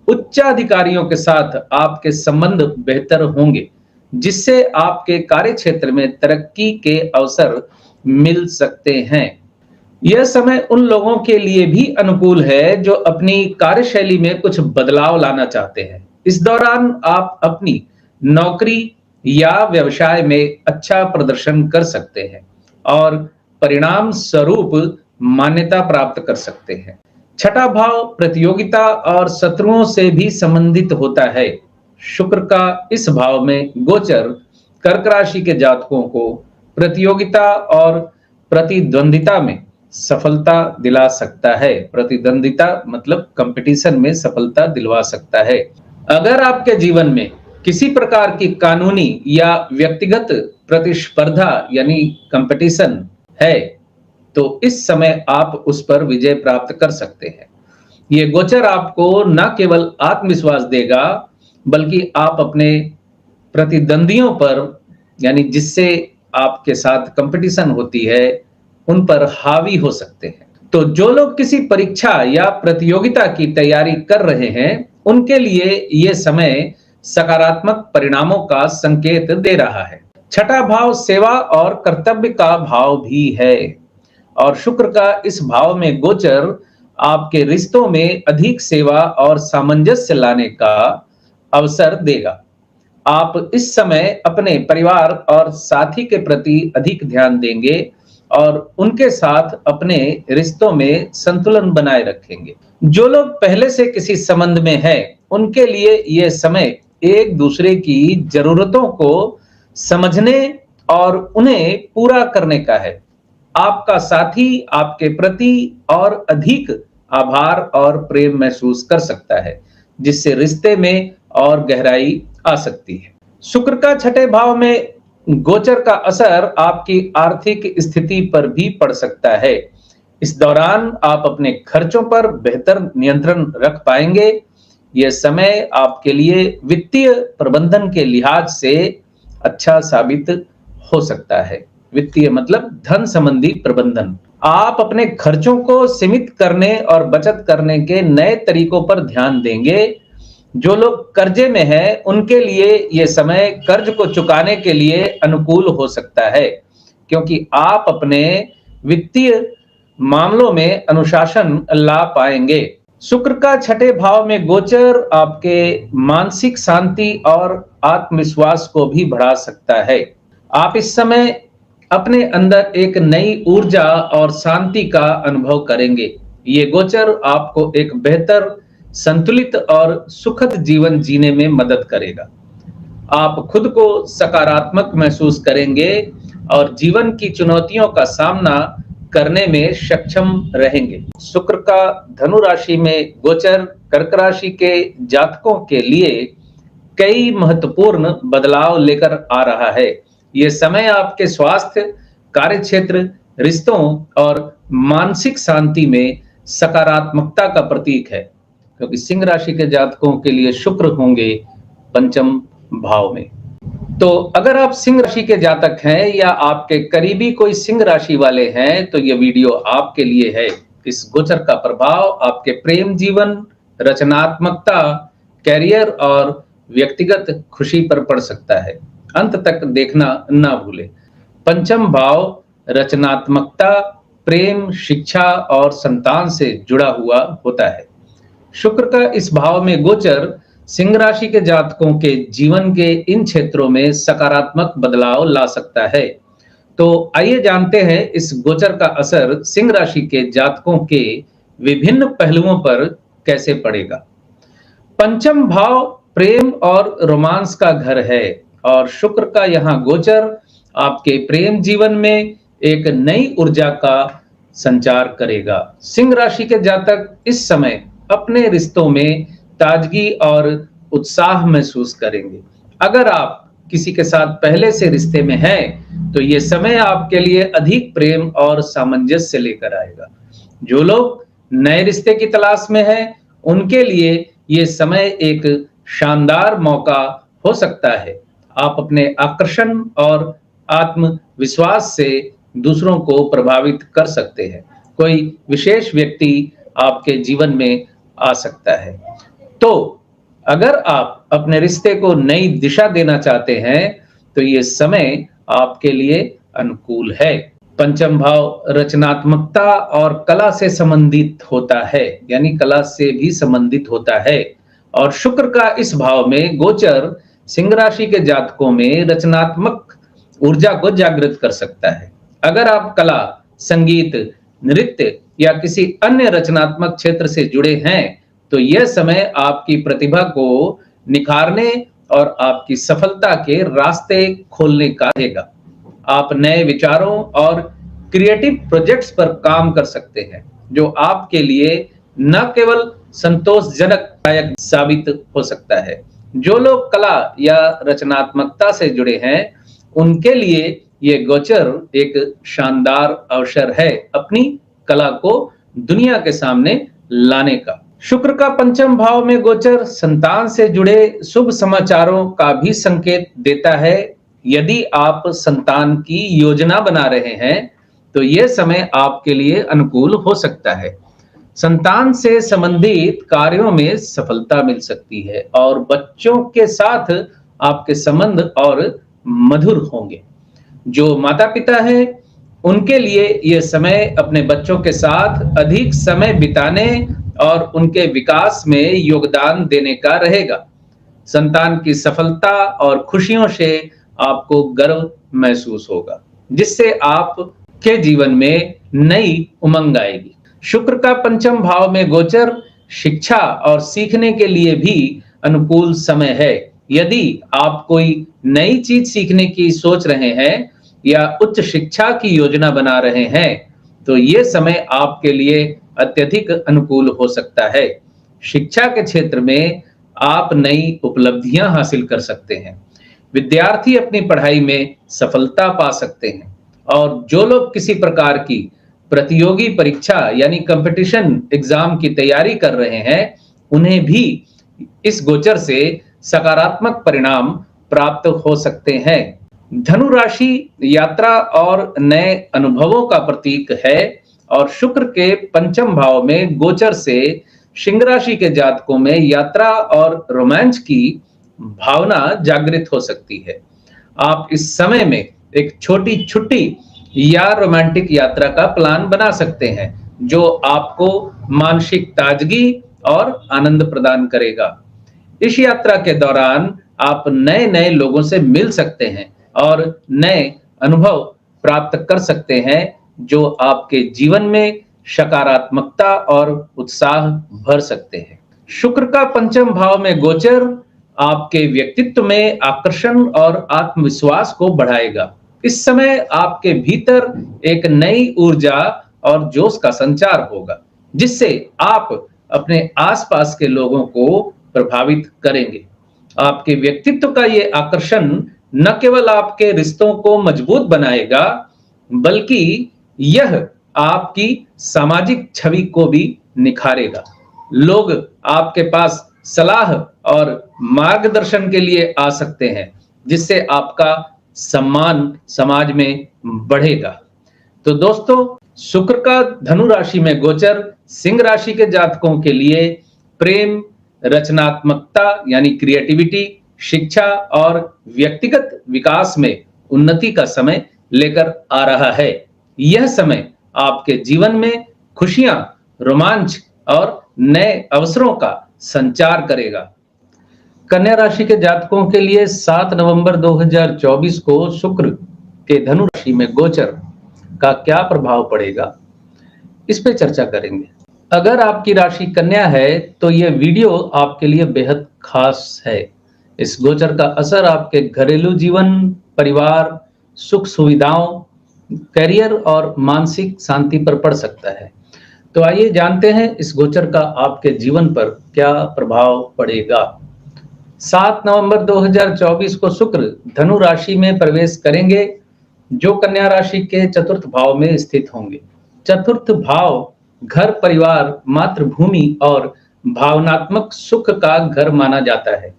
उच्चाधिकारियों के साथ आपके संबंध बेहतर होंगे, जिससे आपके कार्य क्षेत्र में तरक्की के अवसर मिल सकते हैं। यह समय उन लोगों के लिए भी अनुकूल है जो अपनी कार्यशैली में कुछ बदलाव लाना चाहते हैं। इस दौरान आप अपनी नौकरी या व्यवसाय में अच्छा प्रदर्शन कर सकते हैं और परिणाम स्वरूप मान्यता प्राप्त कर सकते हैं। छठा भाव प्रतियोगिता और शत्रुओं से भी संबंधित होता है। शुक्र का इस भाव में गोचर कर्क राशि के जातकों को प्रतियोगिता और प्रतिद्वंदिता में सफलता दिला सकता है। प्रतिद्वंदिता मतलब कंपटीशन में सफलता दिलवा सकता है। अगर आपके जीवन में किसी प्रकार की कानूनी या व्यक्तिगत प्रतिस्पर्धा यानी कंपटीशन है, तो इस समय आप उस पर विजय प्राप्त कर सकते हैं। ये गोचर आपको न केवल आत्मविश्वास देगा, बल्कि आप अपने प्रतिद्वंदियों पर यानी जिससे आपके साथ कंपटीशन होती है, उन पर हावी हो सकते हैं। तो जो लोग किसी परीक्षा या प्रतियोगिता की तैयारी कर रहे हैं, उनके लिए ये समय सकारात्मक परिणामों का संकेत दे रहा है। छठा भाव सेवा और कर्तव्य का भाव भी है और शुक्र का इस भाव में गोचर आपके रिश्तों में अधिक सेवा और सामंजस्य लाने का अवसर देगा। आप इस समय अपने परिवार और साथी के प्रति अधिक ध्यान देंगे और उनके साथ अपने रिश्तों में संतुलन बनाए रखेंगे। जो लोग पहले से किसी संबंध में हैं, उनके लिए यह समय एक दूसरे की जरूरतों को समझने और उन्हें पूरा करने का है। आपका साथी आपके प्रति और अधिक आभार और प्रेम महसूस कर सकता है, जिससे रिश्ते में और गहराई आ सकती है। शुक्र का छठे भाव में गोचर का असर आपकी आर्थिक स्थिति पर भी पड़ सकता है। इस दौरान आप अपने खर्चों पर बेहतर नियंत्रण रख पाएंगे। यह समय आपके लिए वित्तीय प्रबंधन के लिहाज से अच्छा साबित हो सकता है। वित्तीय मतलब धन संबंधी प्रबंधन। आप अपने खर्चों को सीमित करने और बचत करने के नए तरीकों पर ध्यान देंगे। जो लोग कर्जे में हैं, उनके लिए यह समय कर्ज को चुकाने के लिए अनुकूल हो सकता है, क्योंकि आप अपने वित्तीय मामलों में अनुशासन ला पाएंगे। शुक्र का छठे भाव में गोचर आपके मानसिक शांति और आत्मविश्वास को भी बढ़ा सकता है। आप इस समय अपने अंदर एक नई ऊर्जा और शांति का अनुभव करेंगे। ये गोचर आपको एक बेहतर, संतुलित और सुखद जीवन जीने में मदद करेगा। आप खुद को सकारात्मक महसूस करेंगे और जीवन की चुनौतियों का सामना करने में सक्षम रहेंगे। शुक्र का धनु राशि में गोचर कर्क राशि के जातकों के लिए कई महत्वपूर्ण बदलाव लेकर आ रहा है। यह समय आपके स्वास्थ्य, कार्यक्षेत्र, रिश्तों और मानसिक शांति में सकारात्मकता का प्रतीक है, क्योंकि सिंह राशि के जातकों के लिए शुक्र होंगे पंचम भाव में। तो अगर आप सिंह राशि के जातक हैं या आपके करीबी कोई सिंह राशि वाले हैं, तो यह वीडियो आपके लिए है। इस गोचर का प्रभाव आपके प्रेम जीवन, रचनात्मकता, कैरियर और व्यक्तिगत खुशी पर पड़ सकता है। अंत तक देखना ना भूलें। पंचम भाव रचनात्मकता, प्रेम, शिक्षा और संतान से जुड़ा हुआ होता है। शुक्र का इस भाव में गोचर सिंह राशि के जातकों के जीवन के इन क्षेत्रों में सकारात्मक बदलाव ला सकता है। तो आइए जानते हैं इस गोचर का असर सिंह राशि के जातकों के विभिन्न पहलुओं पर कैसे पड़ेगा। पंचम भाव प्रेम और रोमांस का घर है और शुक्र का यहाँ गोचर आपके प्रेम जीवन में एक नई ऊर्जा का संचार करेगा। सिंह राशि के जातक इस समय अपने रिश्तों में ताजगी और उत्साह महसूस करेंगे। अगर आप किसी के साथ पहले से रिश्ते में हैं, तो ये समय आपके लिए अधिक प्रेम और सामंजस्य लेकर आएगा। जो लोग नए रिश्ते की तलाश में हैं, उनके लिए ये समय एक शानदार मौका हो सकता है। आप अपने आकर्षण और आत्मविश्वास से दूसरों को प्रभावित कर सकते हैं। कोई विशेष व्यक्ति आपके जीवन में आ सकता है। तो अगर आप अपने रिश्ते को नई दिशा देना चाहते हैं, तो ये समय आपके लिए अनुकूल है। पंचम भाव रचनात्मकता और कला से संबंधित होता है, यानी कला से भी संबंधित होता है। और शुक्र का इस भाव में गोचर सिंह राशि के जातकों में रचनात्मक ऊर्जा को जागृत कर सकता है। अगर आप कला, संगीत, नृत्य या किसी अन्य रचनात्मक क्षेत्र से जुड़े हैं, तो यह समय आपकी प्रतिभा को निखारने और आपकी सफलता के रास्ते खोलने का रहेगा। आप नए विचारों और क्रिएटिव प्रोजेक्ट्स पर काम कर सकते हैं, जो आपके लिए न केवल संतोषजनक साबित हो सकता है। जो लोग कला या रचनात्मकता से जुड़े हैं, उनके लिए ये गोचर एक शानदार अवसर है अपनी कला को दुनिया के सामने लाने का। शुक्र का पंचम भाव में गोचर संतान से जुड़े शुभ समाचारों का भी संकेत देता है। यदि आप संतान की योजना बना रहे हैं, तो यह समय आपके लिए अनुकूल हो सकता है। संतान से संबंधित कार्यों में सफलता मिल सकती है और बच्चों के साथ आपके संबंध और मधुर होंगे। जो माता पिता हैं, उनके लिए यह समय अपने बच्चों के साथ अधिक समय बिताने और उनके विकास में योगदान देने का रहेगा। संतान की सफलता और खुशियों से आपको गर्व महसूस होगा, जिससे आपके जीवन में नई उमंग आएगी। शुक्र का पंचम भाव में गोचर शिक्षा और सीखने के लिए भी अनुकूल समय है। यदि आप कोई नई चीज सीखने की सोच रहे हैं या उच्च शिक्षा की योजना बना रहे हैं, तो ये समय आपके लिए अत्यधिक अनुकूल हो सकता है। शिक्षा के क्षेत्र में आप नई उपलब्धियां हासिल कर सकते हैं। विद्यार्थी अपनी पढ़ाई में सफलता पा सकते हैं और जो लोग किसी प्रकार की प्रतियोगी परीक्षा यानी कंपटीशन एग्जाम की तैयारी कर रहे हैं, उन्हें भी इस गोचर से सकारात्मक परिणाम प्राप्त हो सकते हैं। धनु राशि यात्रा और नए अनुभवों का प्रतीक है और शुक्र के पंचम भाव में गोचर से सिंह राशि के जातकों में यात्रा और रोमांच की भावना जागृत हो सकती है। आप इस समय में एक छोटी छुट्टी या रोमांटिक यात्रा का प्लान बना सकते हैं, जो आपको मानसिक ताजगी और आनंद प्रदान करेगा। इस यात्रा के दौरान आप नए नए लोगों से मिल सकते हैं और नए अनुभव प्राप्त कर सकते हैं, जो आपके जीवन में सकारात्मकता और उत्साह भर सकते हैं। शुक्र का पंचम भाव में गोचर आपके व्यक्तित्व में आकर्षण और आत्मविश्वास को बढ़ाएगा। इस समय आपके भीतर एक नई ऊर्जा और जोश का संचार होगा, जिससे आप अपने आसपास के लोगों को प्रभावित करेंगे। आपके व्यक्तित्व का ये आकर्षण न केवल आपके रिश्तों को मजबूत बनाएगा, बल्कि यह आपकी सामाजिक छवि को भी निखारेगा। लोग आपके पास सलाह और मार्गदर्शन के लिए आ सकते हैं, जिससे आपका सम्मान समाज में बढ़ेगा। तो दोस्तों, शुक्र का धनु राशि में गोचर सिंह राशि के जातकों के लिए प्रेम, रचनात्मकता यानी क्रिएटिविटी, शिक्षा और व्यक्तिगत विकास में उन्नति का समय लेकर आ रहा है। यह समय आपके जीवन में खुशियां, रोमांच और नए अवसरों का संचार करेगा। कन्या राशि के जातकों के लिए 7 नवंबर 2024 को शुक्र के धनु राशि में गोचर का क्या प्रभाव पड़ेगा, इस पे चर्चा करेंगे। अगर आपकी राशि कन्या है, तो यह वीडियो आपके लिए बेहद खास है। इस गोचर का असर आपके घरेलू जीवन, परिवार, सुख सुविधाओं, करियर और मानसिक शांति पर पड़ सकता है। तो आइए जानते हैं इस गोचर का आपके जीवन पर क्या प्रभाव पड़ेगा। 7 नवंबर 2024 को शुक्र धनु राशि में प्रवेश करेंगे, जो कन्या राशि के चतुर्थ भाव में स्थित होंगे। चतुर्थ भाव घर, परिवार, मातृभूमि और भावनात्मक सुख का घर माना जाता है।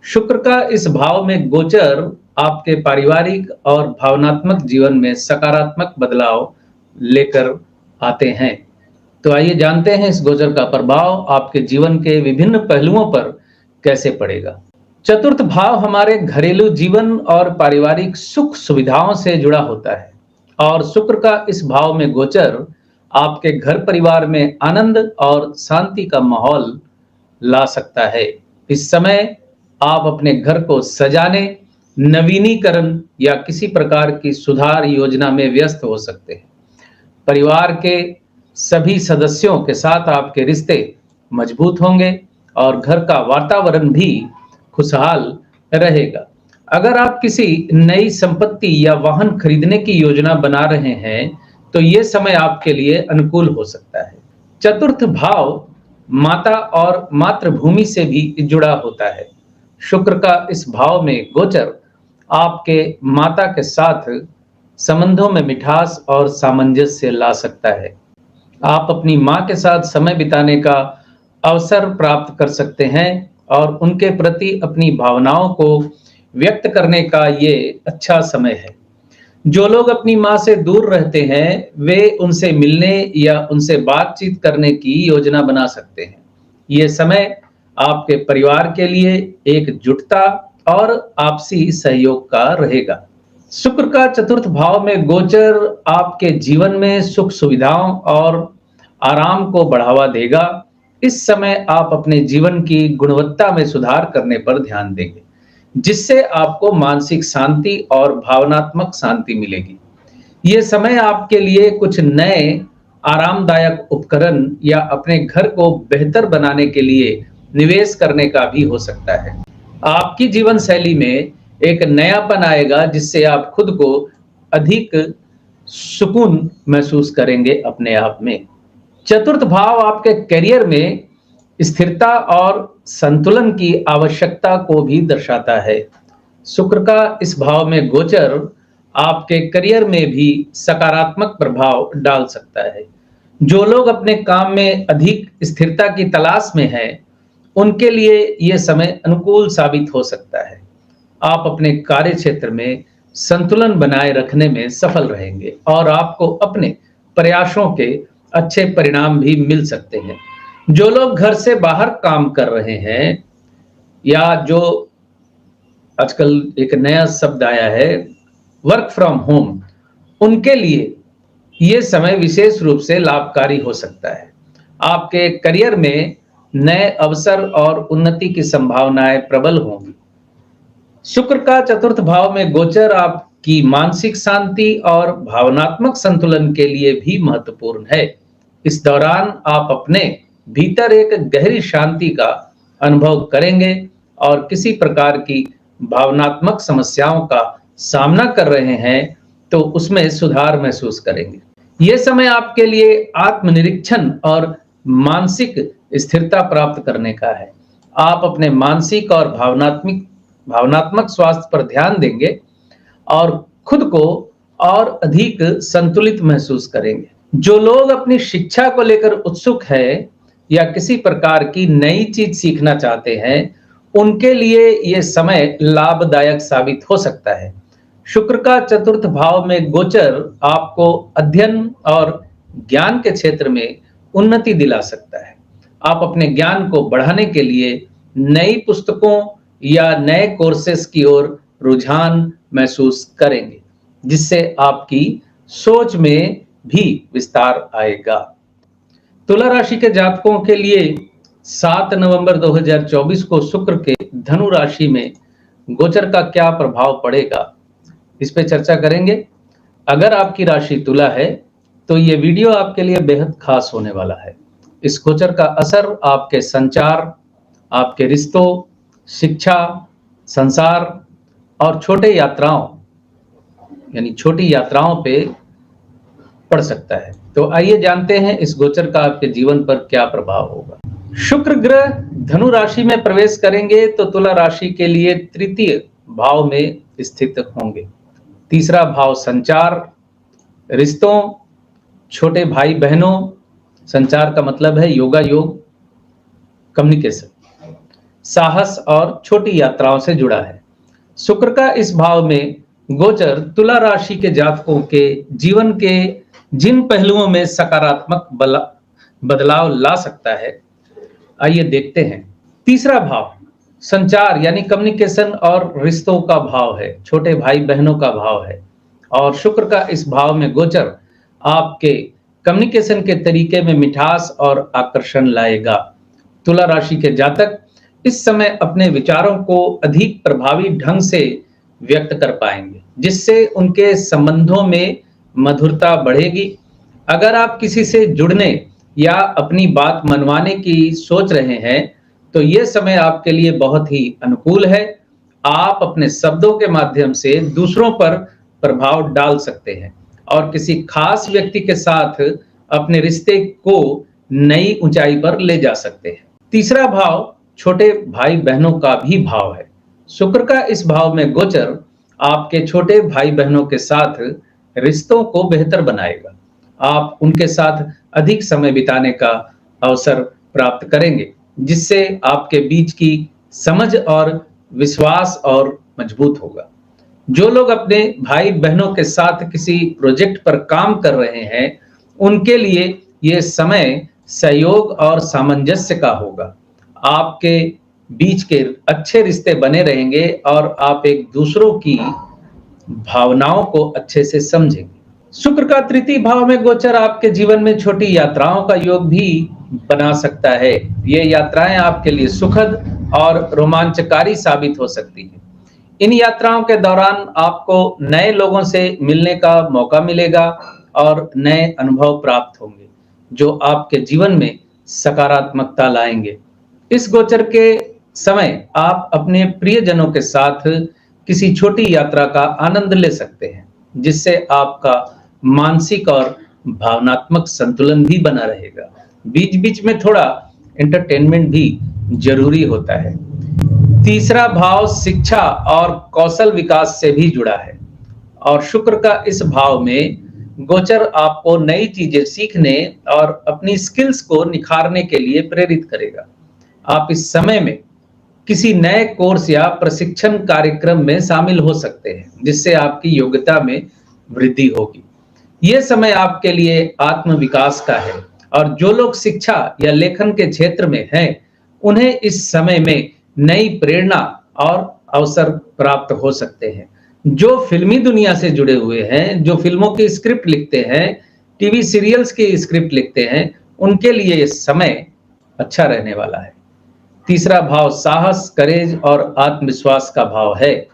शुक्र का इस भाव में गोचर आपके पारिवारिक और भावनात्मक जीवन में सकारात्मक बदलाव लेकर आते हैं। तो आइए जानते हैं इस गोचर का प्रभाव आपके जीवन के विभिन्न पहलुओं पर कैसे पड़ेगा। चतुर्थ भाव हमारे घरेलू जीवन और पारिवारिक सुख सुविधाओं से जुड़ा होता है और शुक्र का इस भाव में गोचर आपके घर परिवार में आनंद और शांति का माहौल ला सकता है। इस समय आप अपने घर को सजाने, नवीनीकरण या किसी प्रकार की सुधार योजना में व्यस्त हो सकते हैं। परिवार के सभी सदस्यों के साथ आपके रिश्ते मजबूत होंगे और घर का वातावरण भी खुशहाल रहेगा। अगर आप किसी नई संपत्ति या वाहन खरीदने की योजना बना रहे हैं, तो ये समय आपके लिए अनुकूल हो सकता है। चतुर्थ भाव माता और मातृभूमि से भी जुड़ा होता है। शुक्र का इस भाव में गोचर आपके माता के साथ संबंधों में मिठास और सामंजस्य ला सकता है। आप अपनी माँ के साथ समय बिताने का अवसर प्राप्त कर सकते हैं और उनके प्रति अपनी भावनाओं को व्यक्त करने का ये अच्छा समय है। जो लोग अपनी माँ से दूर रहते हैं वे उनसे मिलने या उनसे बातचीत करने की योजना बना सकते हैं। ये समय आपके परिवार के लिए एकजुटता और आपसी सहयोग का रहेगा। शुक्र का चतुर्थ भाव में गोचर आपके जीवन में सुख सुविधाओं और आराम को बढ़ावा देगा। इस समय आप अपने जीवन की गुणवत्ता में सुधार करने पर ध्यान देंगे, जिससे आपको मानसिक शांति और भावनात्मक शांति मिलेगी। ये समय आपके लिए कुछ नए आरामदायक उपकरण या अपने घर को बेहतर बनाने के लिए निवेश करने का भी हो सकता है। आपकी जीवन शैली में एक नयापन आएगा, जिससे आप खुद को अधिक सुकून महसूस करेंगे अपने आप में। चतुर्थ भाव आपके करियर में स्थिरता और संतुलन की आवश्यकता को भी दर्शाता है। शुक्र का इस भाव में गोचर आपके करियर में भी सकारात्मक प्रभाव डाल सकता है। जो लोग अपने काम में अधिक स्थिरता की तलाश में हैं, उनके लिए यह समय अनुकूल साबित हो सकता है। आप अपने कार्य क्षेत्र में संतुलन बनाए रखने में सफल रहेंगे और आपको अपने प्रयासों के अच्छे परिणाम भी मिल सकते हैं। जो लोग घर से बाहर काम कर रहे हैं या जो आजकल एक नया शब्द आया है वर्क फ्रॉम होम, उनके लिए ये समय विशेष रूप से लाभकारी हो सकता है। आपके करियर में नए अवसर और उन्नति की संभावनाएं प्रबल होंगी। शुक्र का चतुर्थ भाव में गोचर आपकी मानसिक शांति और भावनात्मक संतुलन के लिए भी महत्वपूर्ण है। इस दौरान आप अपने भीतर एक गहरी शांति का अनुभव करेंगे और किसी प्रकार की भावनात्मक समस्याओं का सामना कर रहे हैं तो उसमें सुधार महसूस करेंगे। यह समय आपके लिए आत्मनिरीक्षण और मानसिक स्थिरता प्राप्त करने का है। आप अपने मानसिक और भावनात्मक स्वास्थ्य पर ध्यान देंगे और खुद को और अधिक संतुलित महसूस करेंगे। जो लोग अपनी शिक्षा को लेकर उत्सुक है या किसी प्रकार की नई चीज सीखना चाहते हैं, उनके लिए यह समय लाभदायक साबित हो सकता है। शुक्र का चतुर्थ भाव में गोचर आपको अध्ययन और ज्ञान के क्षेत्र में उन्नति दिला सकता है। आप अपने ज्ञान को बढ़ाने के लिए नई पुस्तकों या नए कोर्सेस की ओर रुझान महसूस करेंगे, जिससे आपकी सोच में भी विस्तार आएगा। तुला राशि के जातकों के लिए 7 नवंबर 2024 को शुक्र के धनु राशि में गोचर का क्या प्रभाव पड़ेगा, इस पे चर्चा करेंगे। अगर आपकी राशि तुला है तो ये वीडियो आपके लिए बेहद खास होने वाला है। इस गोचर का असर आपके संचार, आपके रिश्तों, शिक्षा, संसार और छोटी यात्राओं पे पड़ सकता है। तो आइए जानते हैं इस गोचर का आपके जीवन पर क्या प्रभाव होगा। शुक्र ग्रह धनु राशि में प्रवेश करेंगे तो तुला राशि के लिए तृतीय भाव में स्थित होंगे। तीसरा भाव संचार, रिश्तों, छोटे भाई बहनों, संचार का मतलब है योगायोग, कम्युनिकेशन, साहस और छोटी यात्राओं से जुड़ा है। शुक्र का इस भाव में गोचर तुला राशि के जातकों के जीवन के जिन पहलुओं में सकारात्मक बदलाव ला सकता है, आइए देखते हैं। तीसरा भाव संचार यानी कम्युनिकेशन और रिश्तों का भाव है, छोटे भाई बहनों का भाव है और शुक्र का इस भाव में गोचर आपके कम्युनिकेशन के तरीके में मिठास और आकर्षण लाएगा। तुला राशि के जातक इस समय अपने विचारों को अधिक प्रभावी ढंग से व्यक्त कर पाएंगे, जिससे उनके संबंधों में मधुरता बढ़ेगी। अगर आप किसी से जुड़ने या अपनी बात मनवाने की सोच रहे हैं तो यह समय आपके लिए बहुत ही अनुकूल है। आप अपने शब्दों के माध्यम से दूसरों पर प्रभाव डाल सकते हैं और किसी खास व्यक्ति के साथ अपने रिश्ते को नई ऊंचाई पर ले जा सकते हैं। तीसरा भाव छोटे भाई बहनों का भी भाव है। शुक्र का इस भाव में गोचर आपके छोटे भाई बहनों के साथ रिश्तों को बेहतर बनाएगा। आप उनके साथ अधिक समय बिताने का अवसर प्राप्त करेंगे, जिससे आपके बीच की समझ और विश्वास और मजबूत होगा। जो लोग अपने भाई बहनों के साथ किसी प्रोजेक्ट पर काम कर रहे हैं, उनके लिए यह समय सहयोग और सामंजस्य का होगा। आपके बीच के अच्छे रिश्ते बने रहेंगे और आप एक दूसरों की भावनाओं को अच्छे से समझेंगे। शुक्र का तृतीय भाव में गोचर आपके जीवन में छोटी यात्राओं का योग भी बना सकता है। ये यात्राएं आपके लिए सुखद और रोमांचकारी साबित हो सकती हैं। इन यात्राओं के दौरान आपको नए लोगों से मिलने का मौका मिलेगा और नए अनुभव प्राप्त होंगे, जो आपके जीवन में सकारात्मकता लाएंगे। इस गोचर के समय आप अपने प्रियजनों के साथ किसी छोटी यात्रा का आनंद ले सकते हैं, जिससे आपका मानसिक और भावनात्मक संतुलन भी बना रहेगा। बीच बीच में थोड़ा एंटरटेनमेंट भी जरूरी होता है। तीसरा भाव शिक्षा और कौशल विकास से भी जुड़ा है और शुक्र का इस भाव में गोचर आपको नई चीजें सीखने और अपनी स्किल्स को निखारने के लिए प्रेरित करेगा। आप इस समय में किसी नए कोर्स या प्रशिक्षण कार्यक्रम में शामिल हो सकते हैं, जिससे आपकी योग्यता में वृद्धि होगी। यह समय आपके लिए आत्मविकास का है और जो लोग शिक्षा या लेखन के क्षेत्र में हैं, उन्हें इस समय में नई प्रेरणा और अवसर प्राप्त हो सकते हैं। जो फिल्मी दुनिया से जुड़े हुए हैं, जो फिल्मों की स्क्रिप्ट लिखते हैं, टीवी सीरियल्स की स्क्रिप्ट लिखते हैं, उनके लिए यह समय अच्छा रहने वाला है। तीसरा भाव साहस, करेज और आत्मविश्वास का भाव है।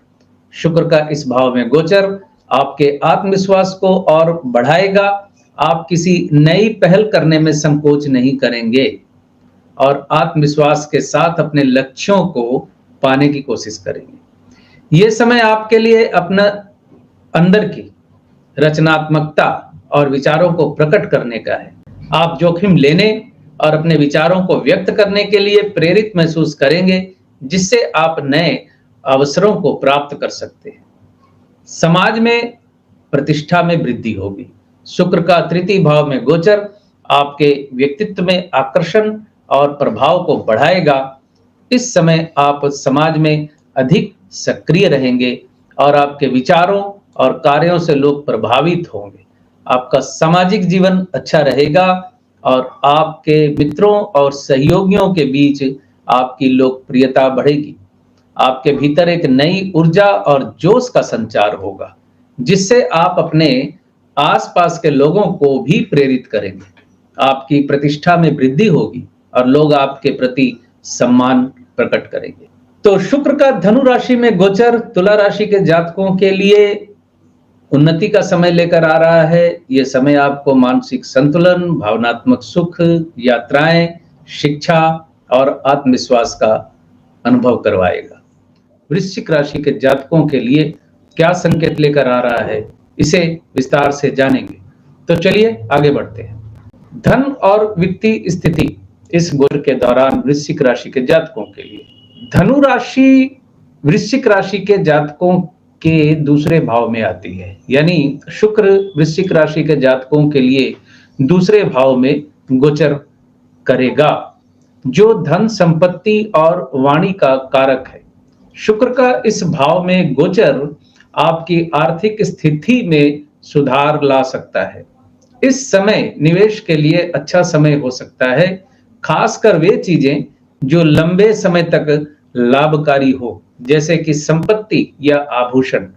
शुक्र का इस भाव में गोचर आपके आत्मविश्वास को और बढ़ाएगा। आप किसी नई पहल करने में संकोच नहीं करेंगे और आत्मविश्वास के साथ अपने लक्ष्यों को पाने की कोशिश करेंगे। यह समय आपके लिए अपना अंदर की रचनात्मकता और विचारों को प्रकट करने का है। आप जोखिम लेने और अपने विचारों को व्यक्त करने के लिए प्रेरित महसूस करेंगे, जिससे आप नए अवसरों को प्राप्त कर सकते हैं। समाज में प्रतिष्ठा में वृद्धि होगी। शुक्र का तृतीय भाव में गोचर आपके व्यक्तित्व में आकर्षण और प्रभाव को बढ़ाएगा। इस समय आप समाज में अधिक सक्रिय रहेंगे और आपके विचारों और कार्यों से लोग प्रभावित होंगे। आपका सामाजिक जीवन अच्छा रहेगा और आपके मित्रों और सहयोगियों के बीच आपकी लोकप्रियता बढ़ेगी। आपके भीतर एक नई ऊर्जा और जोश का संचार होगा, जिससे आप अपने आसपास के लोगों को भी प्रेरित करेंगे। आपकी प्रतिष्ठा में वृद्धि होगी और लोग आपके प्रति सम्मान प्रकट करेंगे। तो शुक्र का धनु राशि में गोचर तुला राशि के जातकों के लिए उन्नति का समय लेकर आ रहा है। यह समय आपको मानसिक संतुलन, भावनात्मक सुख, यात्राएं, शिक्षा और आत्मविश्वास का अनुभव करवाएगा। वृश्चिक राशि के जातकों के लिए क्या संकेत लेकर आ रहा है, इसे विस्तार से जानेंगे। तो चलिए आगे बढ़ते हैं। धन और वित्तीय स्थिति इस गोचर के दौरान वृश्चिक राशि के जातकों के लिए। धनु राशि वृश्चिक राशि के जातकों के दूसरे भाव में आती है, यानी शुक्र वृश्चिक राशि के जातकों के लिए दूसरे भाव में गोचर करेगा, जो धन, संपत्ति और वाणी का कारक है। शुक्र का इस भाव में गोचर आपकी आर्थिक स्थिति में सुधार ला सकता है। इस समय निवेश के लिए अच्छा समय हो सकता है, खासकर वे चीजें जो लंबे समय तक लाभकारी हो, जैसे कि संपत्ति या आभूषण।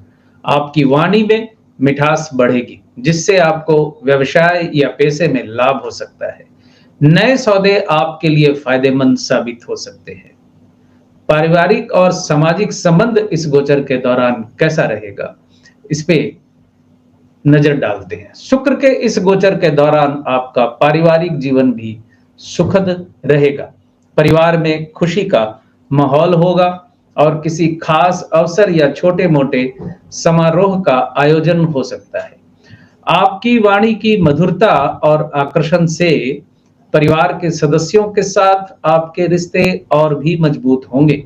आपकी वाणी में मिठास बढ़ेगी, जिससे आपको व्यवसाय या पैसे में लाभ हो सकता है। नए सौदे आपके लिए फायदेमंद साबित हो सकते हैं। पारिवारिक और सामाजिक संबंध इस गोचर के दौरान कैसा रहेगा, इस पे नजर डालते हैं। शुक्र के इस गोचर के दौरान आपका पारिवारिक जीवन भी सुखद रहेगा। परिवार में खुशी का माहौल होगा और किसी खास अवसर या छोटे मोटे समारोह का आयोजन हो सकता है। आपकी वाणी की मधुरता और आकर्षण से परिवार के सदस्यों के साथ आपके रिश्ते और भी मजबूत होंगे।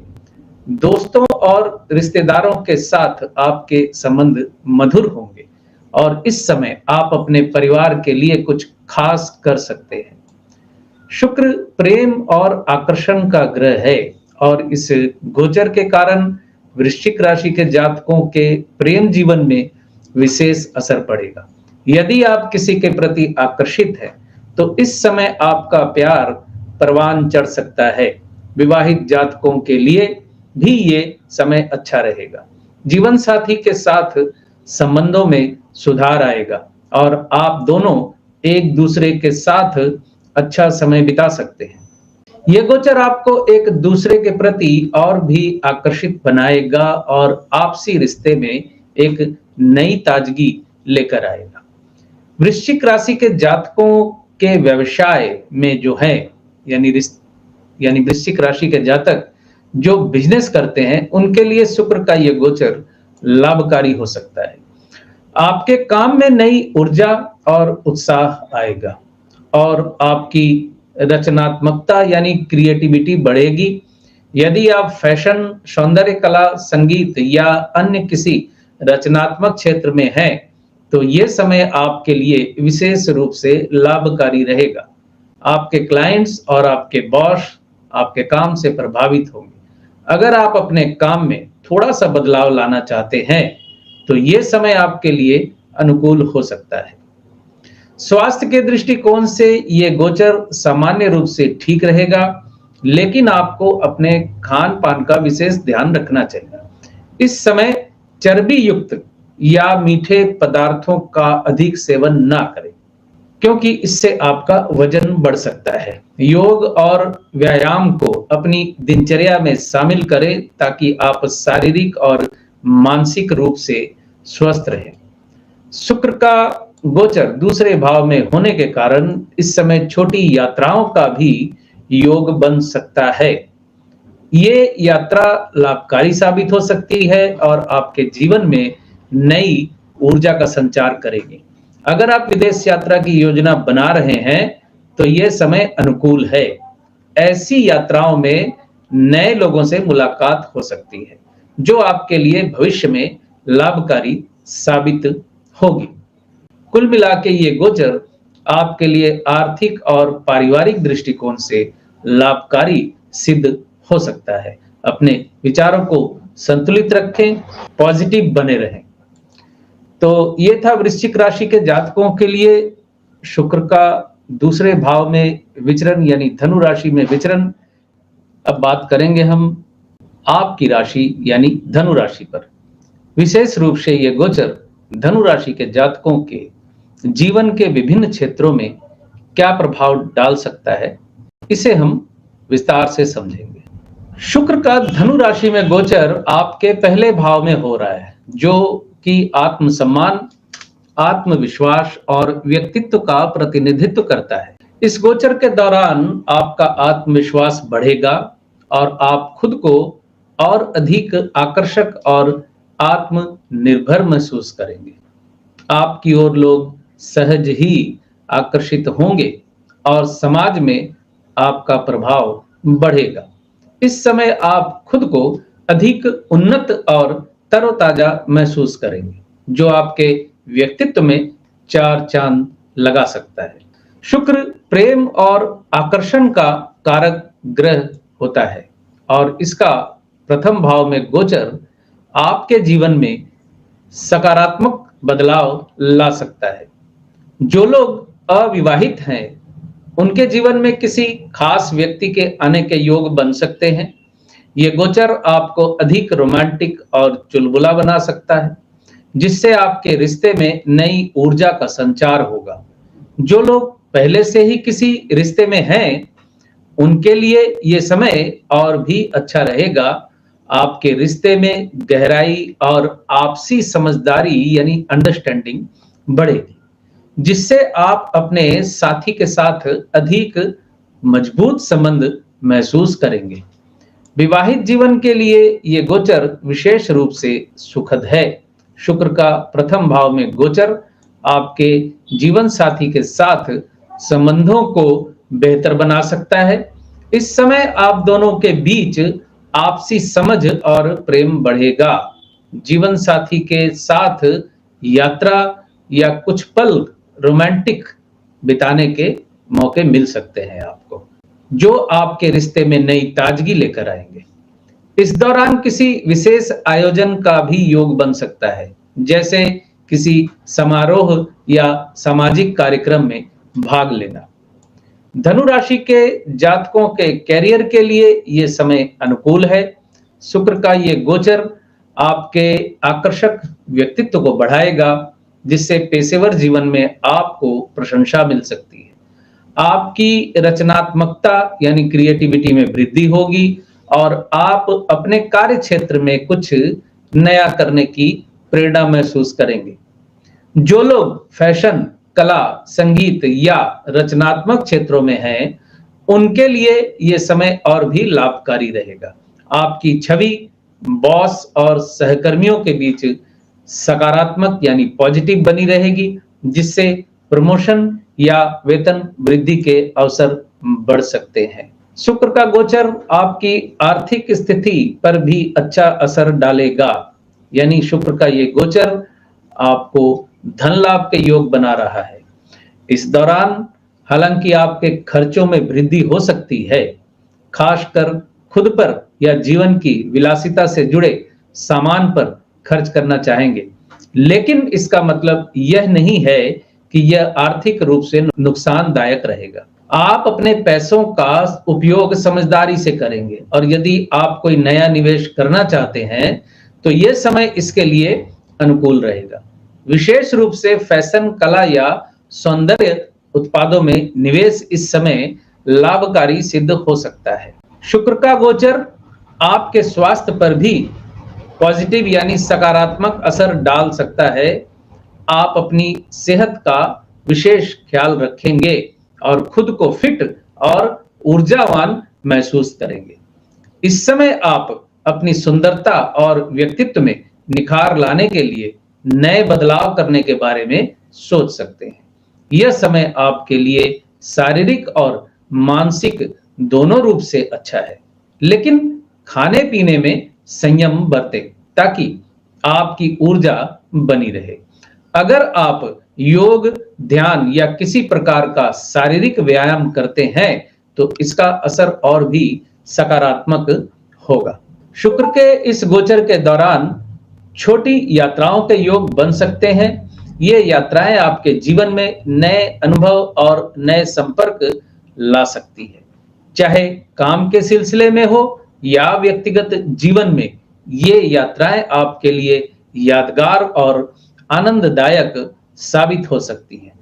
दोस्तों और रिश्तेदारों के साथ आपके संबंध मधुर होंगे और इस समय आप अपने परिवार के लिए कुछ खास कर सकते हैं। शुक्र प्रेम और आकर्षण का ग्रह है और इस गोचर के कारण वृश्चिक राशि के जातकों के प्रेम जीवन में विशेष असर पड़ेगा। यदि आप किसी के प्रति आकर्षित हैं, तो इस समय आपका प्यार परवान चढ़ सकता है। विवाहित जातकों के लिए भी ये समय अच्छा रहेगा। जीवन साथी के साथ संबंधों में सुधार आएगा और आप दोनों एक दूसरे के साथ अच्छा समय बिता सकते हैं। ये गोचर आपको एक दूसरे के प्रति और भी आकर्षित बनाएगा और आपसी रिश्ते में एक नई ताजगी लेकर आएगा। वृश्चिक राशि के जातकों के व्यवसाय में जो है यानी वृश्चिक राशि के जातक जो बिजनेस करते हैं, उनके लिए शुक्र का यह गोचर लाभकारी हो सकता है। आपके काम में नई ऊर्जा और उत्साह आएगा और आपकी रचनात्मकता यानी क्रिएटिविटी बढ़ेगी। यदि आप फैशन, सौंदर्य कला, संगीत या अन्य किसी रचनात्मक क्षेत्र में हैं, तो ये समय आपके लिए विशेष रूप से लाभकारी रहेगा। आपके क्लाइंट्स और आपके बॉस आपके काम से प्रभावित होंगे। अगर आप अपने काम में थोड़ा सा बदलाव लाना चाहते हैं, तो ये समय आपके लिए अनुकूल हो सकता है। स्वास्थ्य के दृष्टिकोण से ये गोचर सामान्य रूप से ठीक रहेगा, लेकिन आपको अपने खान पान का विशेष ध्यान रखना चाहिए। इस समय चर्बी युक्त या मीठे पदार्थों का अधिक सेवन ना करें, क्योंकि इससे आपका वजन बढ़ सकता है। योग और व्यायाम को अपनी दिनचर्या में शामिल करें ताकि आप शारीरिक और मानसिक रूप से स्वस्थ रहें। शुक्र का गोचर दूसरे भाव में होने के कारण इस समय छोटी यात्राओं का भी योग बन सकता है। ये यात्रा लाभकारी साबित हो सकती है और आपके जीवन में नई ऊर्जा का संचार करेगी। अगर आप विदेश यात्रा की योजना बना रहे हैं, तो यह समय अनुकूल है। ऐसी यात्राओं में नए लोगों से मुलाकात हो सकती है, जो आपके लिए भविष्य में लाभकारी साबित होगी। कुल मिला के ये गोचर आपके लिए आर्थिक और पारिवारिक दृष्टिकोण से लाभकारी सिद्ध हो सकता है। अपने विचारों को संतुलित रखें, पॉजिटिव बने रहें। तो ये था वृश्चिक राशि के जातकों के लिए शुक्र का दूसरे भाव में विचरण यानी धनु राशि में विचरण। अब बात करेंगे हम आपकी राशि यानी धनु राशि पर। विशेष रूप से ये गोचर धनु राशि के जातकों के जीवन के विभिन्न क्षेत्रों में क्या प्रभाव डाल सकता है, इसे हम विस्तार से समझेंगे। शुक्र का धनु राशि में गोचर आपके पहले भाव में हो रहा है, जो कि आत्मसम्मान, आत्मविश्वास और व्यक्तित्व का प्रतिनिधित्व करता है। इस गोचर के दौरान आपका आत्मविश्वास बढ़ेगा और आप खुद को और अधिक आकर्षक और आत्मनिर्भर महसूस करेंगे। आपकी ओर लोग सहज ही आकर्षित होंगे और समाज में आपका प्रभाव बढ़ेगा। इस समय आप खुद को अधिक उन्नत और तरोताजा महसूस करेंगे, जो आपके व्यक्तित्व में चार चांद लगा सकता है। शुक्र प्रेम और आकर्षण का कारक ग्रह होता है और इसका प्रथम भाव में गोचर आपके जीवन में सकारात्मक बदलाव ला सकता है। जो लोग अविवाहित हैं, उनके जीवन में किसी खास व्यक्ति के आने के योग बन सकते हैं। ये गोचर आपको अधिक रोमांटिक और चुलबुला बना सकता है, जिससे आपके रिश्ते में नई ऊर्जा का संचार होगा। जो लोग पहले से ही किसी रिश्ते में हैं, उनके लिए ये समय और भी अच्छा रहेगा। आपके रिश्ते में गहराई और आपसी समझदारी यानी अंडरस्टैंडिंग बढ़ेगी, जिससे आप अपने साथी के साथ अधिक मजबूत संबंध महसूस करेंगे। विवाहित जीवन के लिए ये गोचर विशेष रूप से सुखद है। शुक्र का प्रथम भाव में गोचर आपके जीवन साथी के साथ संबंधों को बेहतर बना सकता है। इस समय आप दोनों के बीच आपसी समझ और प्रेम बढ़ेगा। जीवन साथी के साथ यात्रा या कुछ पल रोमांटिक बिताने के मौके मिल सकते हैं आपको, जो आपके रिश्ते में नई ताजगी लेकर आएंगे। इस दौरान किसी विशेष आयोजन का भी योग बन सकता है, जैसे किसी समारोह या सामाजिक कार्यक्रम में भाग लेना। धनु राशि के जातकों के कैरियर के लिए ये समय अनुकूल है। शुक्र का ये गोचर आपके आकर्षक व्यक्तित्व को बढ़ाएगा, जिससे पेशेवर जीवन में आपको प्रशंसा मिल सकती है। आपकी रचनात्मकता यानी क्रिएटिविटी में वृद्धि होगी और आप अपने कार्य क्षेत्र में कुछ नया करने की प्रेरणा महसूस करेंगे। जो लोग फैशन, कला, संगीत या रचनात्मक क्षेत्रों में हैं, उनके लिए यह समय और भी लाभकारी रहेगा। आपकी छवि बॉस और सहकर्मियों के बीच सकारात्मक यानी पॉजिटिव बनी रहेगी, जिससे प्रमोशन या वेतन वृद्धि के अवसर बढ़ सकते हैं। शुक्र का गोचर आपकी आर्थिक स्थिति पर भी अच्छा असर डालेगा, यानी शुक्र का ये गोचर आपको धन लाभ के योग बना रहा है। इस दौरान हालांकि आपके खर्चों में वृद्धि हो सकती है, खासकर खुद पर या जीवन की विलासिता से जुड़े सामान पर खर्च करना चाहेंगे, लेकिन इसका मतलब यह नहीं है कि यह आर्थिक रूप से नुकसानदायक रहेगा। आप अपने पैसों का उपयोग समझदारी से करेंगे और यदि आप कोई नया निवेश करना चाहते हैं तो यह समय इसके लिए अनुकूल रहेगा। विशेष रूप से फैशन, कला या सौंदर्य उत्पादों में निवेश इस समय लाभकारी सिद्ध हो सकता है। शुक्र का गोचर आपके स्वास्थ्य पर भी पॉजिटिव यानी सकारात्मक असर डाल सकता है। आप अपनी सेहत का विशेष ख्याल रखेंगे और खुद को फिट और ऊर्जावान महसूस करेंगे। इस समय आप अपनी सुंदरता और व्यक्तित्व में निखार लाने के लिए नए बदलाव करने के बारे में सोच सकते हैं। यह समय आपके लिए शारीरिक और मानसिक दोनों रूप से अच्छा है, लेकिन खाने पीने में संयम बरतें ताकि आपकी ऊर्जा बनी रहे। अगर आप योग, ध्यान या किसी प्रकार का शारीरिक व्यायाम करते हैं तो इसका असर और भी सकारात्मक होगा। शुक्र के इस गोचर के दौरान छोटी यात्राओं के योग बन सकते हैं। ये यात्राएं आपके जीवन में नए अनुभव और नए संपर्क ला सकती है, चाहे काम के सिलसिले में हो या व्यक्तिगत जीवन में। ये यात्राएं आपके लिए यादगार और आनंददायक साबित हो सकती हैं।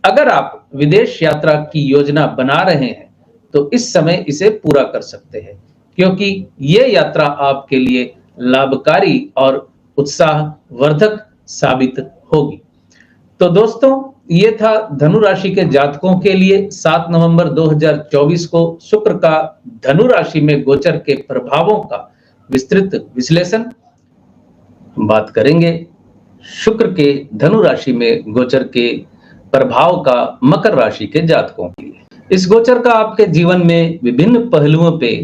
अगर आप विदेश यात्रा की योजना बना रहे हैं तो इस समय इसे पूरा कर सकते हैं, क्योंकि ये यात्रा आपके लिए लाभकारी और उत्साहवर्धक साबित होगी। तो दोस्तों, ये था धनु राशि के जातकों के लिए 7 नवंबर 2024 को शुक्र का धनु राशि में गोचर के प्रभावों का विस्तृत विश्लेषण। बात करेंगे शुक्र के धनु राशि में गोचर के प्रभाव का मकर राशि के जातकों के लिए। इस गोचर का आपके जीवन में विभिन्न पहलुओं पे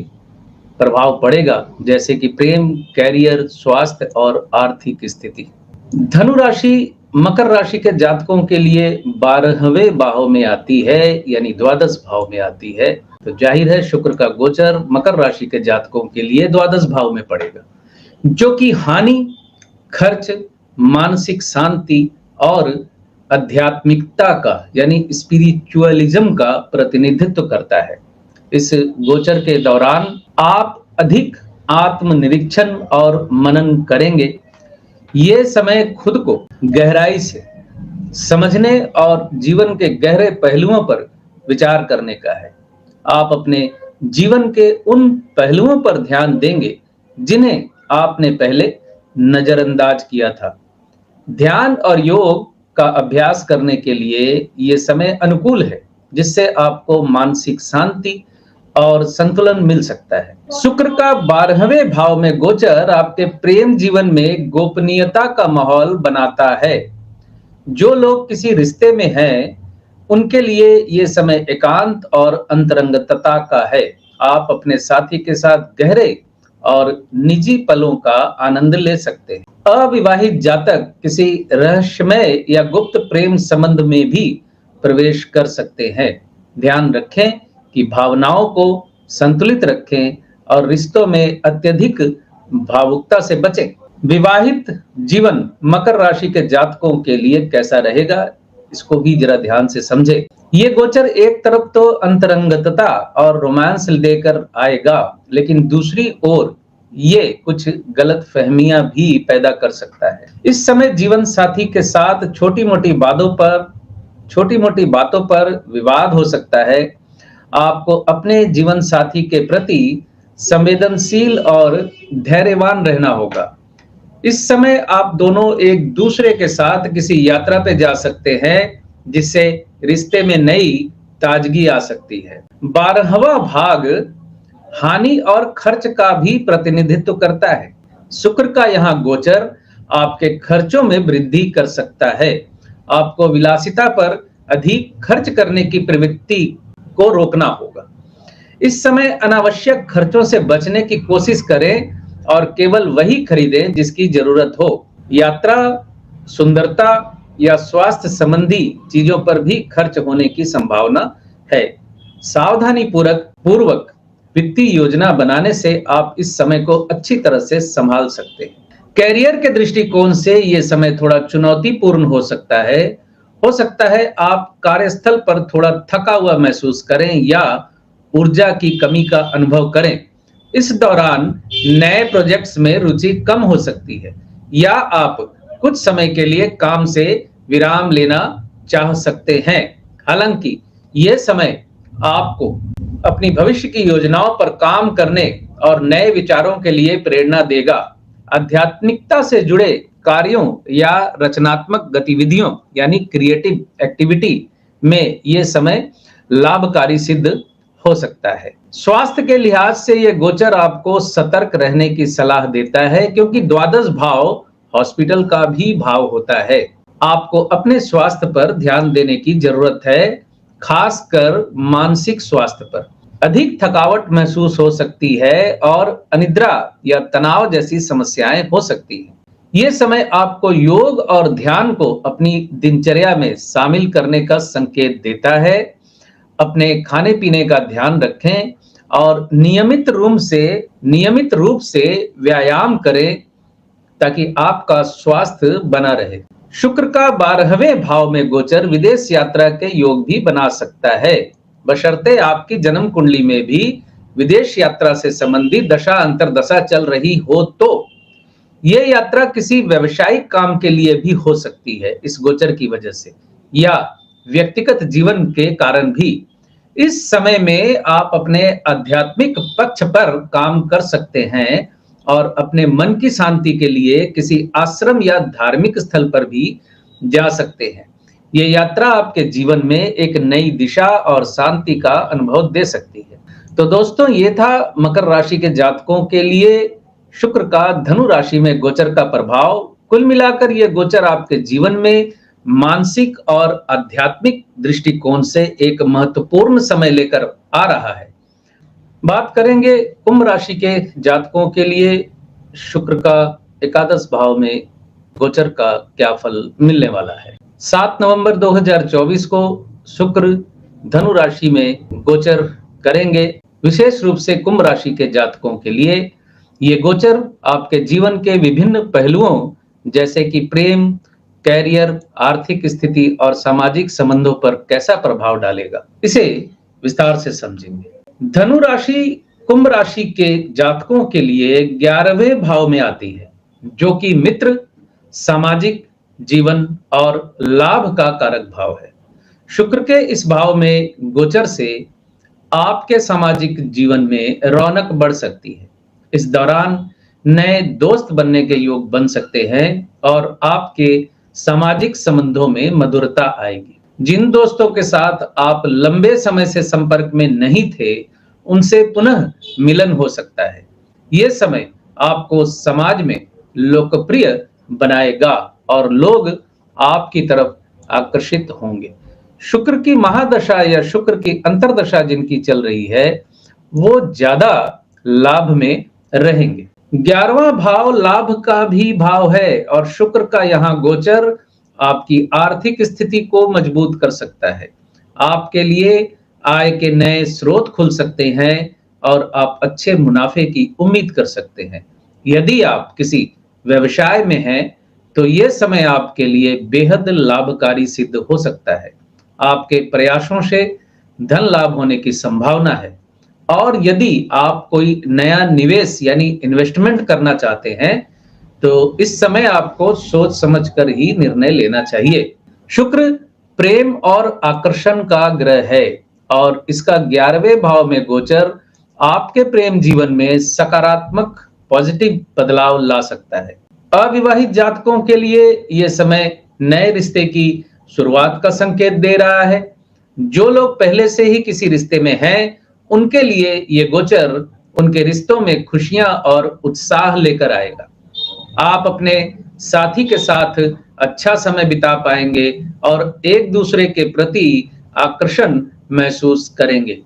प्रभाव पड़ेगा, जैसे कि प्रेम, कैरियर, स्वास्थ्य और आर्थिक स्थिति। धनु राशि मकर राशि के जातकों के लिए 12वें भाव में आती है, यानी द्वादश भाव में आती है। तो जाहिर है शुक्र का गोचर मकर राशि के जातकों के लिए द्वादश भाव में पड़ेगा, जो कि हानि, खर्च, मानसिक शांति और आध्यात्मिकता का यानी स्पिरिचुअलिज्म का प्रतिनिधित्व करता है। इस गोचर के दौरान आप अधिक आत्मनिरीक्षण और मनन करेंगे। ये समय खुद को गहराई से समझने और जीवन के गहरे पहलुओं पर विचार करने का है। आप अपने जीवन के उन पहलुओं पर ध्यान देंगे जिन्हें आपने पहले नजरअंदाज किया था। ध्यान और योग का अभ्यास करने के लिए ये समय अनुकूल है, जिससे आपको मानसिक शांति और संतुलन मिल सकता है। शुक्र का 12वें भाव में गोचर आपके प्रेम जीवन में गोपनीयता का माहौल बनाता है। जो लोग किसी रिश्ते में हैं, उनके लिए ये समय एकांत और अंतरंगतता का है। आप अपने साथी के साथ गहरे और निजी पलों का आनंद ले सकते हैं। अविवाहित जातक किसी रहस्यमय या गुप्त प्रेम संबंध में भी प्रवेश कर सकते हैं। ध्यान रखें कि भावनाओं को संतुलित रखें और रिश्तों में अत्यधिक भावुकता से बचें। विवाहित जीवन मकर राशि के जातकों के लिए कैसा रहेगा, इसको भी जरा ध्यान से समझें। ये गोचर एक तरफ तो अंतरंगतता और रोमांस लेकर आएगा, लेकिन दूसरी ओर ये कुछ गलत फहमियां भी पैदा कर सकता है। इस समय जीवन साथी के साथ छोटी मोटी बातों पर विवाद हो सकता है। आपको अपने जीवन साथी के प्रति संवेदनशील और धैर्यवान रहना होगा। इस समय आप दोनों एक दूसरे के साथ किसी यात्रा पे जा सकते हैं, जिससे रिश्ते में नई ताजगी आ सकती है। 12वां भाग हानि और खर्च का भी प्रतिनिधित्व करता है। शुक्र का यहाँ गोचर आपके खर्चों में वृद्धि कर सकता है। आपको विलासिता पर अधिक खर्च करने की प्रवृत्ति को रोकना होगा। इस समय अनावश्यक खर्चों से बचने की कोशिश करें और केवल वही खरीदें जिसकी जरूरत हो। यात्रा, सुंदरता या स्वास्थ्य संबंधी चीजों पर भी खर्च होने की संभावना है। सावधानी पूर्वक वित्तीय योजना बनाने से आप इस समय को अच्छी तरह से संभाल सकते हैं। कैरियर के दृष्टिकोण से ये समय थोड़ा चुनौतीपूर्ण हो सकता है। आप कार्यस्थल पर थोड़ा थका हुआ महसूस करें या ऊर्जा की कमी का अनुभव करें। इस दौरान नए प्रोजेक्ट्स में रुचि कम हो सकती है या आप कुछ समय के लिए काम से विराम लेना चाह सकते हैं। हालांकि यह समय आपको अपनी भविष्य की योजनाओं पर काम करने और नए विचारों के लिए प्रेरणा देगा। आध्यात्मिकता से जुड़े कार्यों या रचनात्मक गतिविधियों यानी क्रिएटिव एक्टिविटी में यह समय लाभकारी सिद्ध हो सकता है। स्वास्थ्य के लिहाज से यह गोचर आपको सतर्क रहने की सलाह देता है, क्योंकि द्वादश भाव हॉस्पिटल का भी भाव होता है। आपको अपने स्वास्थ्य पर ध्यान देने की जरूरत है, खासकर मानसिक स्वास्थ्य पर। अधिक थकावट महसूस हो सकती है और अनिद्रा या तनाव जैसी समस्याएं हो सकती हैं। यह समय आपको योग और ध्यान को अपनी दिनचर्या में शामिल करने का संकेत देता है। अपने खाने पीने का ध्यान रखें और नियमित रूप से व्यायाम करें ताकि आपका स्वास्थ्य बना रहे। शुक्र का 12वें भाव में गोचर विदेश यात्रा के योग भी बना सकता है, बशर्ते आपकी जन्म कुंडली में भी विदेश यात्रा से संबंधित दशा अंतरदशा चल रही हो तो। यह यात्रा किसी व्यवसायिक काम के लिए भी हो सकती है इस गोचर की वजह से, या व्यक्तिगत जीवन के कारण भी। इस समय में आप अपने आध्यात्मिक पक्ष पर काम कर सकते हैं और अपने मन की शांति के लिए किसी आश्रम या धार्मिक स्थल पर भी जा सकते हैं। ये यात्रा आपके जीवन में एक नई दिशा और शांति का अनुभव दे सकती है। तो दोस्तों, ये था मकर राशि के जातकों के लिए शुक्र का धनु राशि में गोचर का प्रभाव। कुल मिलाकर यह गोचर आपके जीवन में मानसिक और आध्यात्मिक दृष्टिकोण से एक महत्वपूर्ण समय लेकर आ रहा है। बात करेंगे कुंभ राशि के जातकों के लिए शुक्र का एकादश भाव में गोचर का क्या फल मिलने वाला है। 7 नवंबर 2024 को शुक्र धनु राशि में गोचर करेंगे। विशेष रूप से कुंभ राशि के जातकों के लिए ये गोचर आपके जीवन के विभिन्न पहलुओं जैसे कि प्रेम, कैरियर, आर्थिक स्थिति और सामाजिक संबंधों पर कैसा प्रभाव डालेगा, इसे विस्तार से समझेंगे। धनु राशि कुंभ राशि के जातकों के लिए 11वें भाव में आती है, जो कि मित्र, सामाजिक जीवन और लाभ का कारक भाव है। शुक्र के इस भाव में गोचर से आपके सामाजिक जीवन में रौनक बढ़ सकती है। इस दौरान नए दोस्त बनने के योग बन सकते हैं और आपके सामाजिक संबंधों में मधुरता आएगी। जिन दोस्तों के साथ आप लंबे समय से संपर्क में नहीं थे, उनसे पुनः मिलन हो सकता है। यह समय आपको समाज में लोकप्रिय बनाएगा और लोग आपकी तरफ आकर्षित होंगे। शुक्र की महादशा या शुक्र की अंतर्दशा जिनकी चल रही है वो ज्यादा लाभ में रहेंगे। 11वां भाव लाभ का भी भाव है और शुक्र का यहाँ गोचर आपकी आर्थिक स्थिति को मजबूत कर सकता है। आपके लिए आय के नए स्रोत खुल सकते हैं और आप अच्छे मुनाफे की उम्मीद कर सकते हैं। यदि आप किसी व्यवसाय में हैं तो ये समय आपके लिए बेहद लाभकारी सिद्ध हो सकता है। आपके प्रयासों से धन लाभ होने की संभावना है और यदि आप कोई नया निवेश यानी इन्वेस्टमेंट करना चाहते हैं तो इस समय आपको सोच समझकर ही निर्णय लेना चाहिए। शुक्र प्रेम और आकर्षण का ग्रह है और इसका 11वें भाव में गोचर आपके प्रेम जीवन में सकारात्मक पॉजिटिव बदलाव ला सकता है। अविवाहित जातकों के लिए यह समय नए रिश्ते की शुरुआत का संकेत दे रहा है। जो लोग पहले से ही किसी रिश्ते में हैं उनके लिए ये गोचर उनके रिश्तों में खुशियां और उत्साह लेकर आएगा। आप अपने साथी के साथ अच्छा समय बिता पाएंगे और एक दूसरे के प्रति आकर्षण महसूस करेंगे।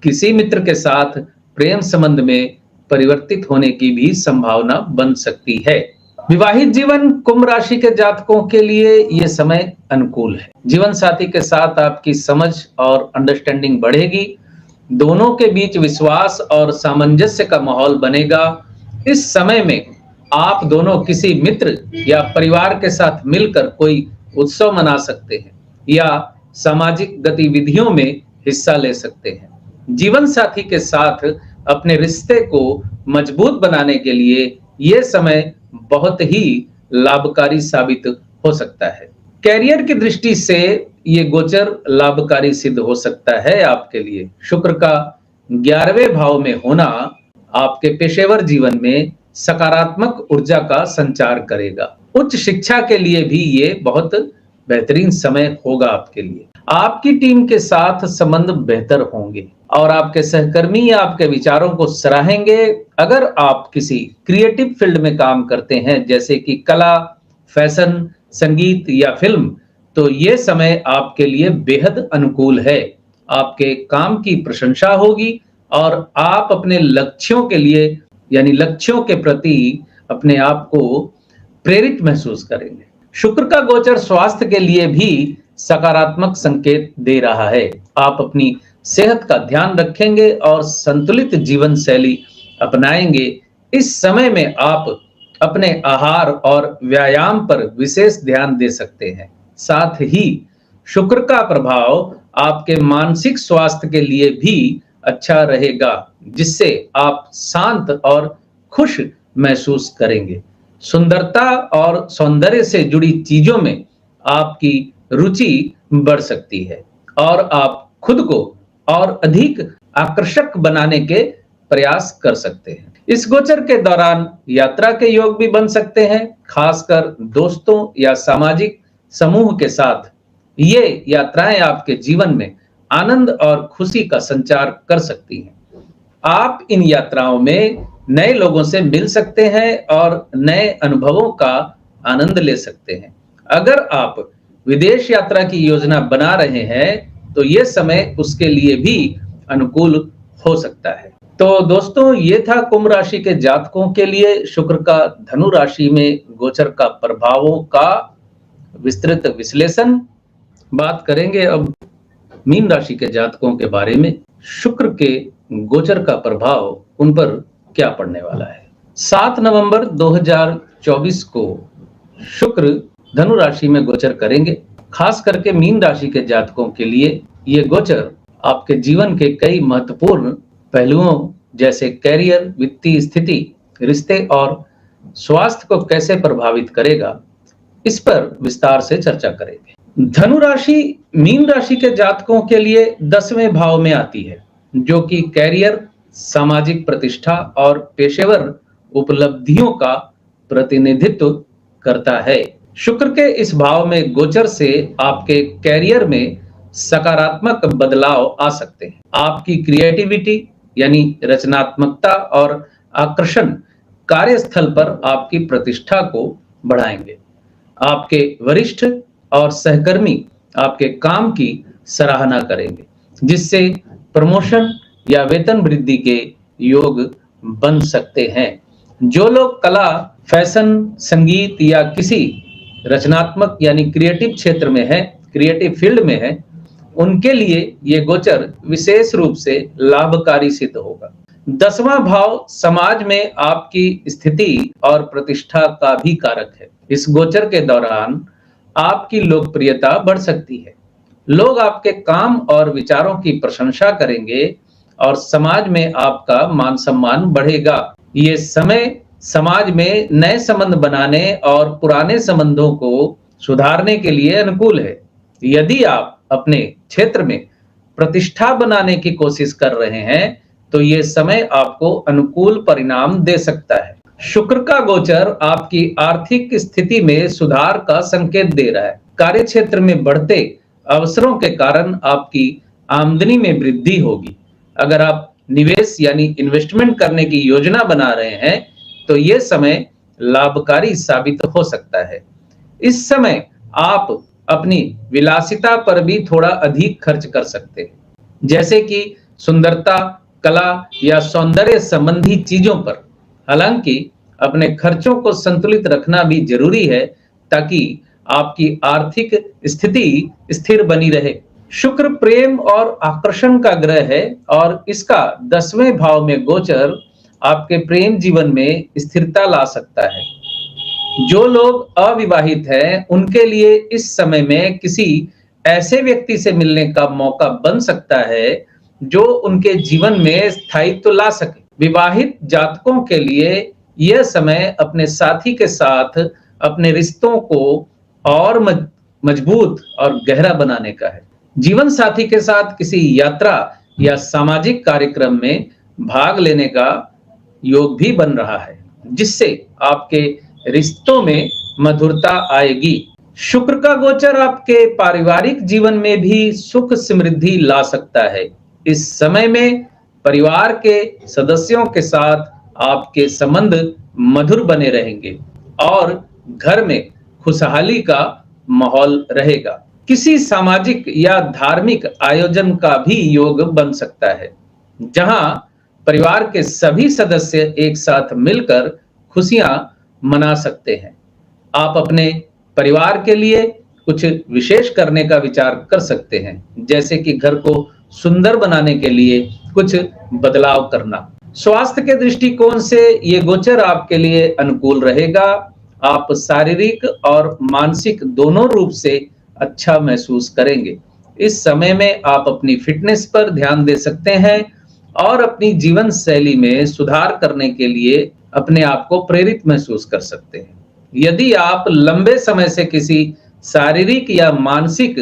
किसी मित्र के साथ प्रेम संबंध में परिवर्तित होने की भी संभावना बन सकती है। विवाहित जीवन कुंभ राशि के जातकों के लिए यह समय अनुकूल है। जीवन साथी के साथ आपकी समझ और अंडरस्टैंडिंग बढ़ेगी। दोनों के बीच विश्वास और सामंजस्य का माहौल बनेगा। इस समय में आप दोनों किसी मित्र या परिवार के साथ मिलकर कोई उत्सव मना सकते हैं या सामाजिक गतिविधियों में हिस्सा ले सकते हैं। जीवन साथी के साथ अपने रिश्ते को मजबूत बनाने के लिए यह समय बहुत ही लाभकारी साबित हो सकता है। कैरियर की दृष्टि से ये गोचर लाभकारी सिद्ध हो सकता है आपके लिए। शुक्र का 11वें भाव में होना आपके पेशेवर जीवन में सकारात्मक ऊर्जा का संचार करेगा। उच्च शिक्षा के लिए भी ये बहुत बेहतरीन समय होगा आपके लिए। आपकी टीम के साथ संबंध बेहतर होंगे और आपके सहकर्मी आपके विचारों को सराहेंगे। अगर आप किसी क्रिएटिव फील्ड में काम करते हैं जैसे कि कला, फैशन, संगीत या फिल्म, तो ये समय आपके लिए बेहद अनुकूल है। आपके काम की प्रशंसा होगी और आप अपने लक्ष्यों के लिए यानी लक्ष्यों के प्रति अपने आप को प्रेरित महसूस करेंगे। शुक्र का गोचर स्वास्थ्य के लिए भी सकारात्मक संकेत दे रहा है। आप अपनी सेहत का ध्यान रखेंगे और संतुलित जीवन शैली अपनाएंगे। इस समय में आप अपने आहार और व्यायाम पर विशेष ध्यान दे सकते हैं। साथ ही शुक्र का प्रभाव आपके मानसिक स्वास्थ्य के लिए भी अच्छा रहेगा, जिससे आप शांत और खुश महसूस करेंगे। सुंदरता और सौंदर्य से जुड़ी चीजों में आपकी रुचि बढ़ सकती है और आप खुद को और अधिक आकर्षक बनाने के प्रयास कर सकते हैं। इस गोचर के दौरान यात्रा के योग भी बन सकते हैं, खासकर दोस्तों या सामाजिक समूह के साथ। ये यात्राएं आपके जीवन में आनंद और खुशी का संचार कर सकती हैं। आप इन यात्राओं में नए लोगों से मिल सकते हैं और नए अनुभवों का आनंद ले सकते हैं। अगर आप विदेश यात्रा की योजना बना रहे हैं तो यह समय उसके लिए भी अनुकूल हो सकता है। तो दोस्तों, ये था कुंभ राशि के जातकों के लिए शुक्र का धनु राशि में गोचर का प्रभावों का विस्तृत विश्लेषण। बात करेंगे अब मीन राशि के जातकों के बारे में। शुक्र के गोचर का प्रभाव उन पर क्या पड़ने वाला है। 7 नवंबर 2024 को शुक्र धनु राशि में गोचर करेंगे। खास करके मीन राशि के जातकों के लिए ये गोचर आपके जीवन के कई महत्वपूर्ण पहलुओं जैसे कैरियर, वित्तीय स्थिति, रिश्ते और स्वास्थ्य को कैसे प्रभावित करेगा, इस पर विस्तार से चर्चा करेंगे। धनु राशि मीन राशि के जातकों के लिए 10वें भाव में आती है, जो कि कैरियर, सामाजिक प्रतिष्ठा और पेशेवर उपलब्धियों का प्रतिनिधित्व करता है। शुक्र के इस भाव में गोचर से आपके कैरियर में सकारात्मक बदलाव आ सकते हैं। आपकी क्रिएटिविटी यानी रचनात्मकता और आकर्षण कार्यस्थल पर आपकी प्रतिष्ठा को बढ़ाएंगे। आपके वरिष्ठ और सहकर्मी आपके काम की सराहना करेंगे, जिससे प्रमोशन या वेतन वृद्धि के योग बन सकते हैं। जो लोग कला, फैशन, संगीत या किसी रचनात्मक यानी क्रिएटिव क्षेत्र में है, क्रिएटिव फील्ड में है, उनके लिए ये गोचर विशेष रूप से लाभकारी सिद्ध होगा। 10वां भाव समाज में आपकी स्थिति और प्रतिष्ठा का भी कारक है। इस गोचर के दौरान आपकी लोकप्रियता बढ़ सकती है। लोग आपके काम और विचारों की प्रशंसा करेंगे और समाज में आपका मान सम्मान बढ़ेगा। ये समय समाज में नए संबंध बनाने और पुराने संबंधों को सुधारने के लिए अनुकूल है। यदि आप अपने क्षेत्र में प्रतिष्ठा बनाने की कोशिश कर रहे हैं तो ये समय आपको अनुकूल परिणाम दे सकता है। शुक्र का गोचर आपकी आर्थिक स्थिति में सुधार का संकेत दे रहा है। कार्य क्षेत्र में बढ़ते अवसरों के कारण आपकी आमदनी में वृद्धि होगी। अगर आप निवेश यानी इन्वेस्टमेंट करने की योजना बना रहे हैं तो ये समय लाभकारी साबित हो सकता है। इस समय आप अपनी विलासिता पर भी थोड़ा अधिक खर्च कर सकते हैं, जैसे कि सुंदरता, कला या सौंदर्य संबंधी चीजों पर। हालांकि अपने खर्चों को संतुलित रखना भी जरूरी है ताकि आपकी आर्थिक स्थिति स्थिर बनी रहे। शुक्र प्रेम और आकर्षण का ग्रह है और इसका 10वें भाव में गोचर आपके प्रेम जीवन में स्थिरता ला सकता है। जो लोग अविवाहित हैं, उनके लिए इस समय में किसी ऐसे व्यक्ति से मिलने का मौका बन सकता है जो उनके जीवन में स्थायित्व ला सके। विवाहित जातकों के लिए यह समय अपने साथी के साथ अपने रिश्तों को और मजबूत और गहरा बनाने का है। जीवन साथी के साथ किसी यात्रा या सामाजिक कार्यक्रम में भाग लेने का योग भी बन रहा है, जिससे आपके रिश्तों में मधुरता आएगी। शुक्र का गोचर आपके पारिवारिक जीवन में भी सुख समृद्धि ला सकता है। इस समय में परिवार के सदस्यों के साथ आपके संबंध मधुर बने रहेंगे और घर में खुशहाली का माहौल रहेगा। किसी सामाजिक या धार्मिक आयोजन का भी योग बन सकता है, जहां परिवार के सभी सदस्य एक साथ मिलकर खुशियां मना सकते हैं। आप अपने परिवार के लिए कुछ विशेष करने का विचार कर सकते हैं, जैसे कि घर को सुंदर बनाने के लिए कुछ बदलाव करना। स्वास्थ्य के दृष्टिकोण से ये गोचर आपके लिए अनुकूल रहेगा। आप शारीरिक और मानसिक दोनों रूप से अच्छा महसूस करेंगे। इस समय में आप अपनी फिटनेस पर ध्यान दे सकते हैं और अपनी जीवन शैली में सुधार करने के लिए अपने आप को प्रेरित महसूस कर सकते हैं। यदि आप लंबे समय से किसी शारीरिक या मानसिक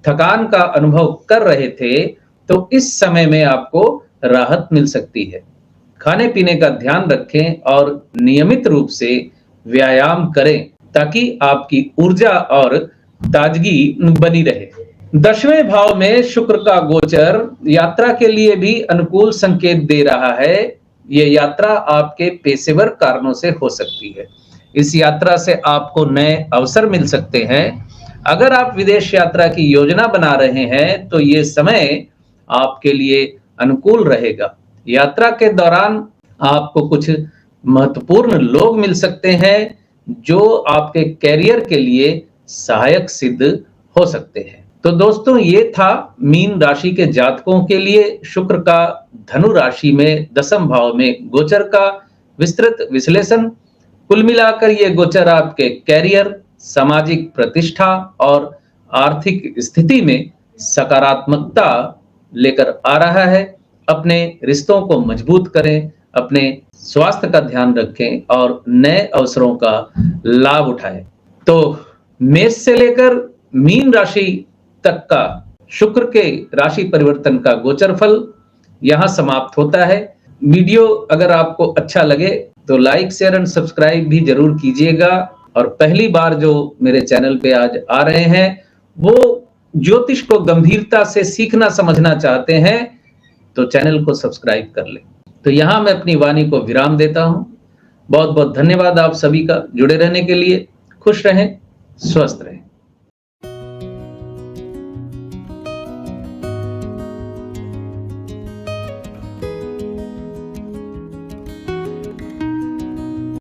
थकान का अनुभव कर रहे थे तो इस समय में आपको राहत मिल सकती है। खाने पीने का ध्यान रखें और नियमित रूप से व्यायाम करें ताकि आपकी ऊर्जा और ताजगी बनी रहे। 10वें भाव में शुक्र का गोचर यात्रा के लिए भी अनुकूल संकेत दे रहा है। ये यात्रा आपके पेशेवर कारणों से हो सकती है। इस यात्रा से आपको नए अवसर मिल सकते हैं। अगर आप विदेश यात्रा की योजना बना रहे हैं तो ये समय आपके लिए अनुकूल रहेगा। यात्रा के दौरान आपको कुछ महत्वपूर्ण लोग मिल सकते हैं जो आपके कैरियर के लिए सहायक सिद्ध हो सकते हैं। तो दोस्तों, ये था मीन राशि के जातकों के लिए शुक्र का धनु राशि में 10वें भाव में गोचर का विस्तृत विश्लेषण। कुल मिलाकर ये गोचर आपके कैरियर, सामाजिक प्रतिष्ठा और आर्थिक स्थिति में सकारात्मकता लेकर आ रहा है। अपने रिश्तों को मजबूत करें, अपने स्वास्थ्य का ध्यान रखें और नए अवसरों का लाभ उठाएं। तो मेष से लेकर मीन राशि तक का शुक्र के राशि परिवर्तन का गोचर फल यहां समाप्त होता है। वीडियो अगर आपको अच्छा लगे तो लाइक, शेयर एंड सब्सक्राइब भी जरूर कीजिएगा। और पहली बार जो मेरे चैनल पे आज आ रहे हैं वो ज्योतिष को गंभीरता से सीखना समझना चाहते हैं तो चैनल को सब्सक्राइब कर लें। तो यहां मैं अपनी वाणी को विराम देता हूं। बहुत बहुत धन्यवाद आप सभी का जुड़े रहने के लिए। खुश रहें, स्वस्थ रहें।